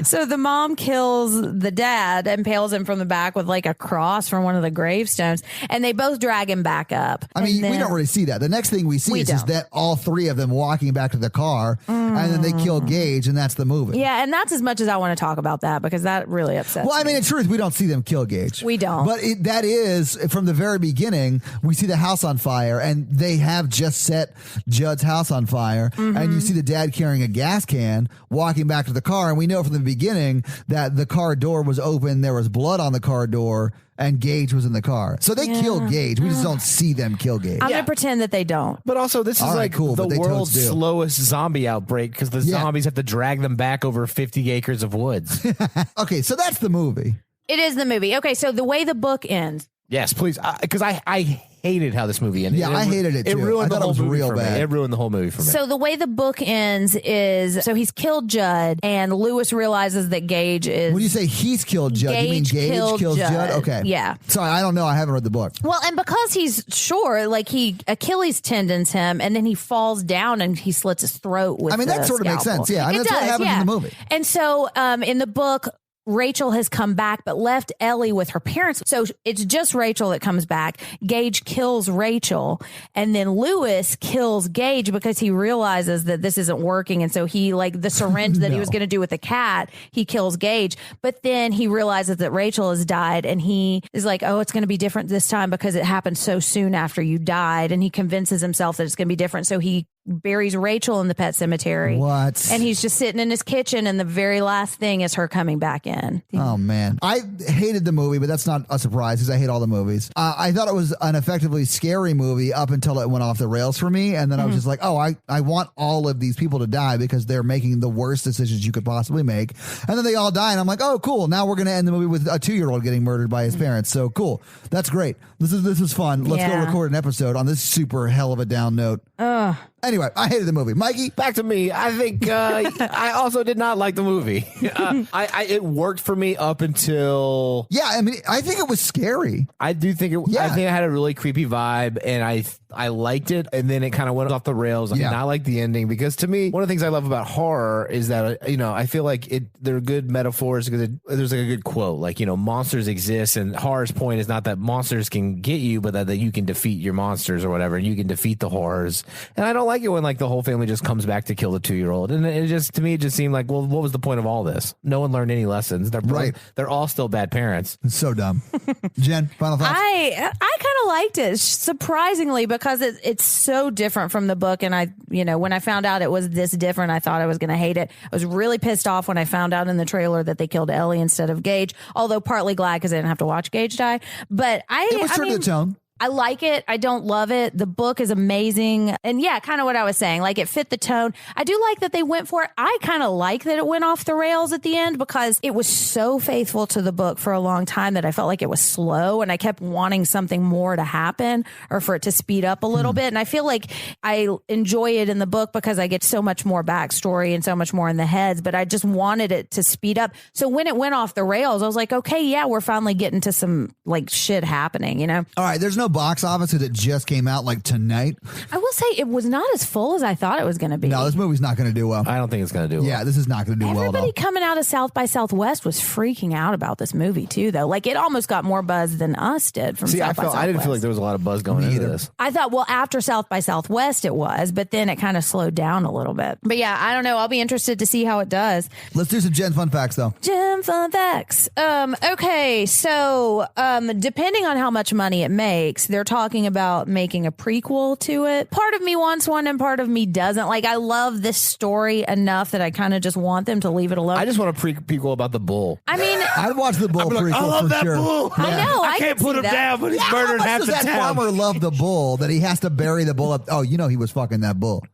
So the mom kills the dad and impales him from the back with like a cross from one of the gravestones, and they both drag him back up. I mean, we don't really see that. The next thing we see is just that all three of them walking back to the car, and then they kill Gage, and that's the movie. Yeah, and that's as much as I want to talk about that, because that really upsets me. Well, I mean, in truth, we don't see them kill Gage. We don't. But that is, from the very beginning, we see the house on fire, and they have just set Judd's house on fire, and you see the dad carrying a gas can, walking back to the car, and we know from the beginning that the car door was open, there was blood on the car door, and Gage was in the car. So they kill Gage. We just don't see them kill Gage. I'm going to pretend that they don't. But also, this is the world's slowest zombie outbreak, because the zombies have to drag them back over 50 acres of woods. Okay, so that's the movie. It is the movie. Okay, so the way the book ends. Yes, please. Because I hated how this movie ended. Yeah, I hated it too. It ruined the whole movie real for bad. me. It ruined the whole movie for me. So the way the book ends is, so he's killed Judd, and Lewis realizes that Gage is... When you say he's killed Judd, you mean Gage kills Judd? Okay. Yeah. Sorry, I don't know. I haven't read the book. Well, and because he's sure, like he Achilles tendons him, and then he falls down and he slits his throat with that sort of makes sense. Yeah, I mean, that's what happens in the movie. And so in the book, Rachel has come back but left Ellie with her parents. So it's just Rachel that comes back. Gage kills Rachel, and then Lewis kills Gage because he realizes that this isn't working. And so he, like the syringe that he was going to do with the cat, he kills Gage. But then he realizes that Rachel has died, and he is like, oh, it's going to be different this time because it happened so soon after you died. And he convinces himself that it's going to be different. So he buries Rachel in the pet cemetery. What? And he's just sitting in his kitchen, and the very last thing is her coming back in. Oh, man. I hated the movie, but that's not a surprise because I hate all the movies. I thought it was an effectively scary movie up until it went off the rails for me. And then I was just like, oh, I want all of these people to die because they're making the worst decisions you could possibly make. And then they all die, and I'm like, oh, cool. Now we're going to end the movie with a 2-year-old getting murdered by his parents. So cool. That's great. This is fun. Let's go record an episode on this super hell of a down note. Anyway, I hated the movie. Mikey? Back to me. I think I also did not like the movie. It worked for me up until... Yeah, I mean, I think it was scary. I do think it... Yeah. I think it had a really creepy vibe, and I liked it, and then it kind of went off the rails. I did not like the ending, because to me, one of the things I love about horror is that, I feel like they're good metaphors, because there's like a good quote, like, monsters exist, and horror's point is not that monsters can get you, but that you can defeat your monsters or whatever, and you can defeat the horrors. And I don't like it when like the whole family just comes back to kill the 2-year-old. And it just, to me, it just seemed like, well, what was the point of all this? No one learned any lessons. They're all still bad parents. It's so dumb. Jen, final thoughts? I kind of liked it surprisingly because it's so different from the book. And when I found out it was this different, I thought I was going to hate it. I was really pissed off when I found out in the trailer that they killed Ellie instead of Gage, although partly glad because I didn't have to watch Gage die. But it was true to the tone. I like it. I don't love it. The book is amazing. And yeah, kind of what I was saying. Like, it fit the tone. I do like that they went for it. I kind of like that it went off the rails at the end because it was so faithful to the book for a long time that I felt like it was slow and I kept wanting something more to happen or for it to speed up a little bit. And I feel like I enjoy it in the book because I get so much more backstory and so much more in the heads, but I just wanted it to speed up. So when it went off the rails, I was like, okay, yeah, we're finally getting to some like shit happening, you know? All right. There's no box office because it just came out like tonight. I will say it was not as full as I thought it was going to be. No, this movie's not going to do well. I don't think it's going to do well. Yeah, this is not going to do well. Everybody coming out of South by Southwest was freaking out about this movie too, though. Like, it almost got more buzz than us did from South by Southwest. I didn't feel like there was a lot of buzz going into this. I thought, well, after South by Southwest it was, but then it kind of slowed down a little bit. But yeah, I don't know. I'll be interested to see how it does. Let's do some Gen Fun Facts, though. Gen Fun Facts. Okay, so depending on how much money it makes, they're talking about making a prequel to it. Part of me wants one and part of me doesn't. Like, I love this story enough that I kind of just want them to leave it alone. I just want a prequel about the bull. I mean, I'd watch the bull prequel I love for that sure. bull. I know. I can't put him down, but he's murdering half the that town. farmer love the bull that he has to bury the bull up? Oh, he was fucking that bull.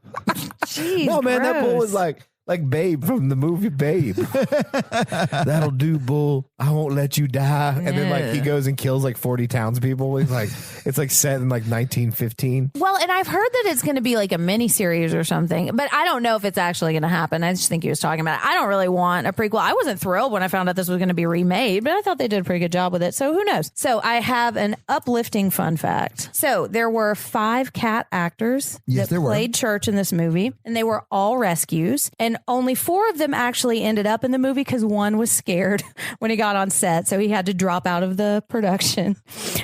Jeez, no, man, gross. that bull was like Babe from the movie Babe. That'll do, bull. I won't let you die. And then like he goes and kills like 40 townspeople. He's like, it's like set in like 1915. Well, and I've heard that it's going to be like a mini series or something, but I don't know if it's actually going to happen. I just think he was talking about it. I don't really want a prequel. I wasn't thrilled when I found out this was going to be remade, but I thought they did a pretty good job with it. So who knows? So I have an uplifting fun fact. So there were 5 cat actors that played Church in this movie, and they were all rescues. And only 4 of them actually ended up in the movie because one was scared when he got on set, so he had to drop out of the production.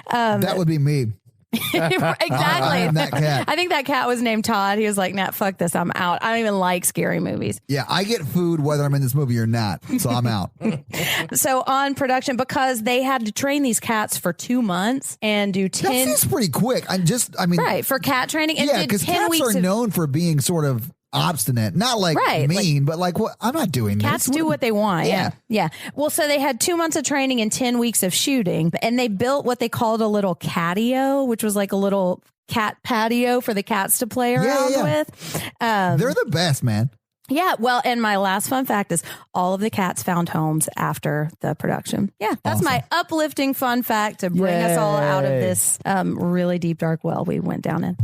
That would be me. Exactly. I am that cat. I think that cat was named Todd. He was like, nah, fuck this, I'm out. I don't even like scary movies. Yeah, I get food whether I'm in this movie or not, so I'm out. So on production, because they had to train these cats for 2 months and do 10. That seems pretty quick. Right, for cat training. And yeah, did because 10 cats weeks are known for being sort of obstinate, not like mean, but like, what? I'm not doing this. Cats do what they want. Yeah. Well, so they had 2 months of training and 10 weeks of shooting, and they built what they called a little catio, which was like a little cat patio for the cats to play around with. They're the best, man. Yeah, well, and my last fun fact is all of the cats found homes after the production. Yeah, that's awesome. My uplifting fun fact to bring us all out of this really deep, dark well we went down in.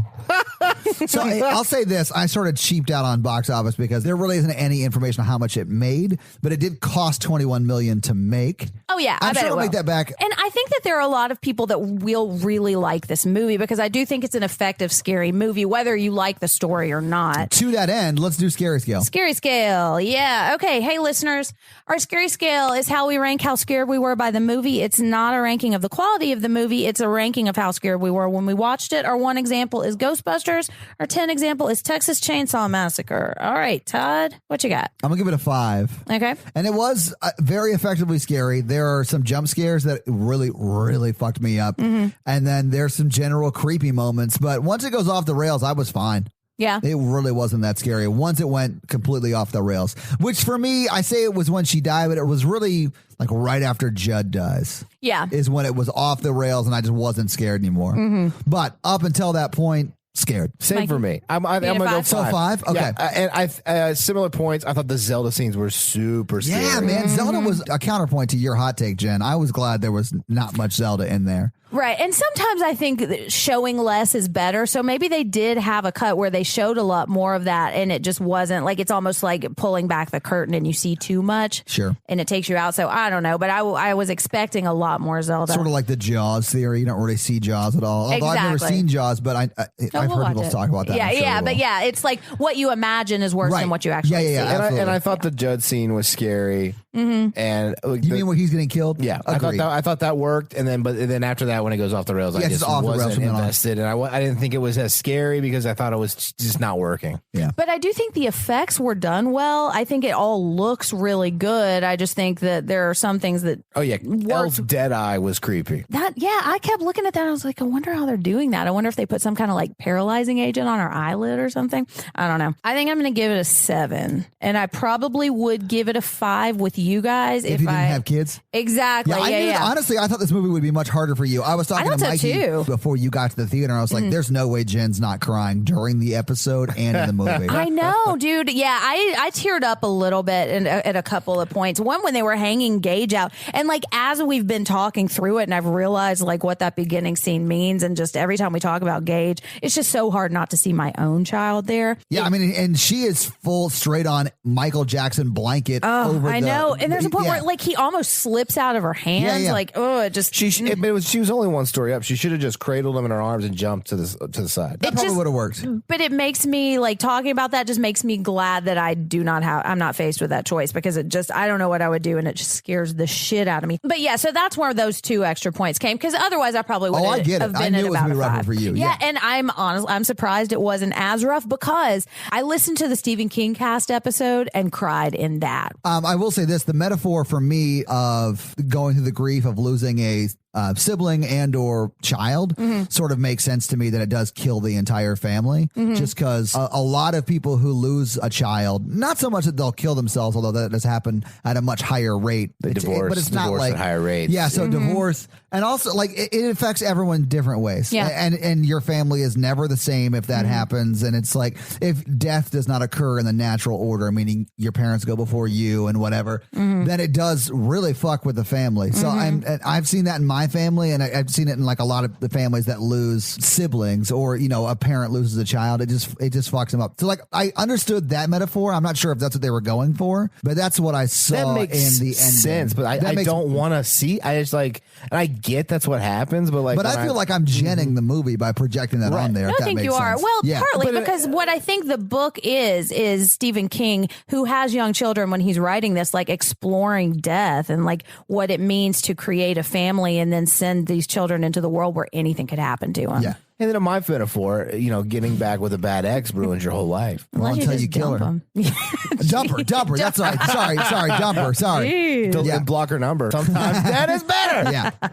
So I'll say this. I sort of cheaped out on box office because there really isn't any information on how much it made, but it did cost $21 million to make. Oh, yeah. I'm sure it'll make that back. And I think that there are a lot of people that will really like this movie because I do think it's an effective, scary movie, whether you like the story or not. To that end, let's do Scary Scale. Scary Scale. Yeah. Okay. Hey, listeners, our Scary Scale is how we rank how scared we were by the movie. It's not a ranking of the quality of the movie. It's a ranking of how scared we were when we watched it. Our 1 example is Ghostbusters. Our 10 example is Texas Chainsaw Massacre. All right, Todd, what you got? I'm going to give it a 5. Okay. And it was very effectively scary. There are some jump scares that really, really fucked me up. Mm-hmm. And then there's some general creepy moments. But once it goes off the rails, I was fine. Yeah. It really wasn't that scary. Once it went completely off the rails, which for me, I say it was when she died, but it was really like right after Judd dies. Yeah. Is when it was off the rails and I just wasn't scared anymore. Mm-hmm. But up until that point, scared. Same for me. I'm going to go 5. So 5? Okay. Yeah. And similar points. I thought the Zelda scenes were super scary. Yeah, man. Zelda was a counterpoint to your hot take, Jen. I was glad there was not much Zelda in there. Right. And sometimes I think that showing less is better. So maybe they did have a cut where they showed a lot more of that and it just wasn't like, it's almost like pulling back the curtain and you see too much. Sure. And it takes you out. So I don't know, but I was expecting a lot more Zelda. Sort of like the Jaws theory. You don't really see Jaws at all. Although I've never seen Jaws, but I've heard people talk about that. Yeah, but yeah, it's like what you imagine is worse than what you actually see. Yeah, and I thought the Judd scene was scary. And you mean when he's getting killed? Yeah, Agreed. I thought that worked, and then after that, when it goes off the rails, I just wasn't invested, and I didn't think it was as scary because I thought it was just not working. Yeah, but I do think the effects were done well. I think it all looks really good. I just think that there are some things that Elle's dead eye was creepy. I kept looking at that. I was like, I wonder how they're doing that. I wonder if they put some kind of like paralyzing agent on her eyelid or something. I don't know. I think I'm going to give it a 7, and I probably would give it a 5 with you guys if you didn't have kids. Exactly. Yeah, honestly, I thought this movie would be much harder for you. I was talking to Mikey before you got to the theater, and I was like, there's no way Jen's not crying during the episode and in the movie. I know, dude. Yeah, I teared up a little bit at a couple of points. One, when they were hanging Gage out, and like as we've been talking through it, and I've realized like what that beginning scene means, and just every time we talk about Gage, it's just so hard not to see my own child there. Yeah, I mean, and she is full straight on Michael Jackson blanket. I know, and there's a point where like he almost slips out of her hands. Like, it just she was only one story up. She should have just cradled him in her arms and jumped to the side. That probably would have worked. But it makes me like talking about that just makes me glad that I'm not faced with that choice, because I don't know what I would do, and it just scares the shit out of me. But yeah, so that's where those 2 extra points came, because otherwise I probably would have been at about a 5 for you. Yeah, and I'm surprised it wasn't as rough, because I listened to the Stephen King cast episode and cried in that. I will say this: the metaphor for me of going through the grief of losing a sibling and or child sort of makes sense to me, that it does kill the entire family, just because a lot of people who lose a child, not so much that they'll kill themselves, although that does happen at a much higher rate. They divorce, but it's not like at higher rates. Yeah, so divorce, and also like it affects everyone different ways. Yeah. And your family is never the same if that happens. And it's like, if death does not occur in the natural order, meaning your parents go before you and whatever, then it does really fuck with the family. So I've seen that in my family, and I've seen it in like a lot of the families that lose siblings, or a parent loses a child. It just fucks them up. So like, I understood that metaphor. I'm not sure if that's what they were going for, but that's what I saw in the sense. But I don't want to see. I just like, and I get that's what happens, but like, but I feel like I'm jenning the movie by projecting that on there. I think you are. Sense. Well, partly because what I think the book is Stephen King, who has young children, when he's writing this, like exploring death and like what it means to create a family and then send these children into the world where anything could happen to them. Yeah. And then in my metaphor, getting back with a bad ex ruins your whole life. Well, until you kill her. Dumper. That's right. Sorry, dumper. Sorry. Block her number. Sometimes that is better. Yeah. All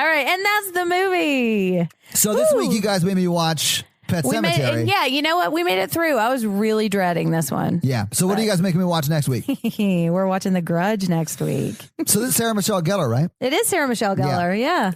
right, and that's the movie. So this week, you guys made me watch Pet Semetary. Yeah, you know what? We made it through. I was really dreading this one. Yeah. So what are you guys making me watch next week? We're watching The Grudge next week. So this is Sarah Michelle Gellar, right? It is Sarah Michelle Gellar, yeah.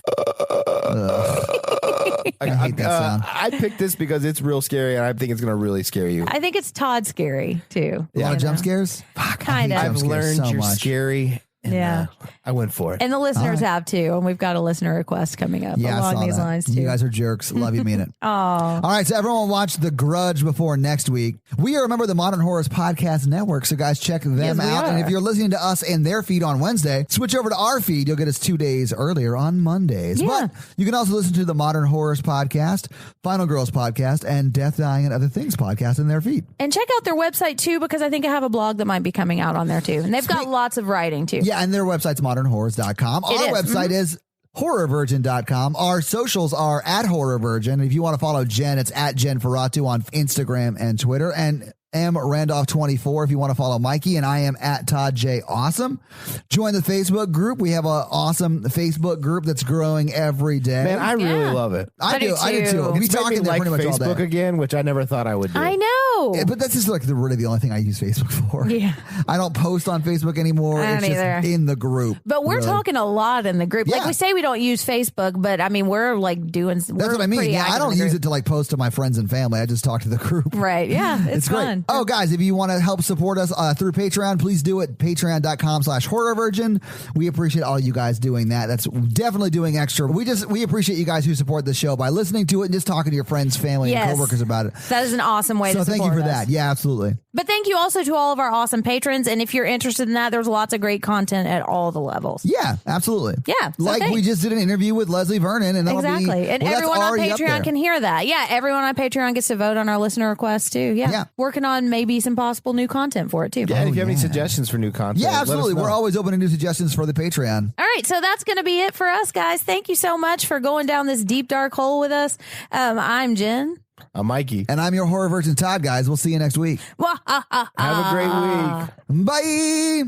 I hate that sound. I picked this because it's real scary, and I think it's going to really scare you. I think it's Todd scary, too. A lot of jump scares? Kind of. I've learned you're scary. And, I went for it. And the listeners have too. And we've got a listener request coming up along these lines too. You guys are jerks. Love you, mean it. Oh. All right. So everyone watch The Grudge before next week. We are a member of the Modern Horrors Podcast Network. So guys, check them out. And if you're listening to us in their feed on Wednesday, switch over to our feed. You'll get us 2 days earlier on Mondays. Yeah. But you can also listen to the Modern Horrors Podcast, Final Girls Podcast, and Death, Dying, and Other Things podcast in their feed. And check out their website too, because I think I have a blog that might be coming out on there too. And they've got lots of writing too. Yeah. And their website's modernhorrors.com. Our website is horrorvirgin.com. Our socials are at horrorvirgin. If you want to follow Jen, it's at Jen Ferratu on Instagram and Twitter. And Randolph24 if you want to follow Mikey, and I am at Todd J. Awesome. Join the Facebook group. We have an awesome Facebook group that's growing every day. Man, I really love it. I do too. We talking there pretty much Facebook all day. Again, which I never thought I would do. I know. Yeah, but that's just like really the only thing I use Facebook for. Yeah. I don't post on Facebook anymore. I don't either. Just in the group. But we're talking a lot in the group. Like we say we don't use Facebook, but I mean, we're like doing. That's what I mean. Yeah, I don't use it to like post to my friends and family. I just talk to the group. Right. Yeah. It's fun. Great. Oh, guys, if you want to help support us through Patreon, please do it. Patreon.com/horrorvirgin. We appreciate all you guys doing that. That's definitely doing extra. We appreciate you guys who support the show by listening to it and just talking to your friends, family, and coworkers about it. That is an awesome way to support us. So thank you for that. Yeah, absolutely. But thank you also to all of our awesome patrons. And if you're interested in that, there's lots of great content at all the levels. Yeah, absolutely. Yeah. So we just did an interview with Leslie Vernon. And exactly. Be, and everyone on Patreon can hear that. Yeah, everyone on Patreon gets to vote on our listener requests too. Yeah. Working on maybe some possible new content for it too. Yeah, if you have any suggestions for new content, yeah, absolutely. We're always open to new suggestions for the Patreon. All right, so that's going to be it for us, guys. Thank you so much for going down this deep dark hole with us. I'm Jen. I'm Mikey. And I'm your horror virgin Todd, guys. We'll see you next week. Have a great week. Bye.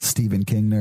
Stephen King.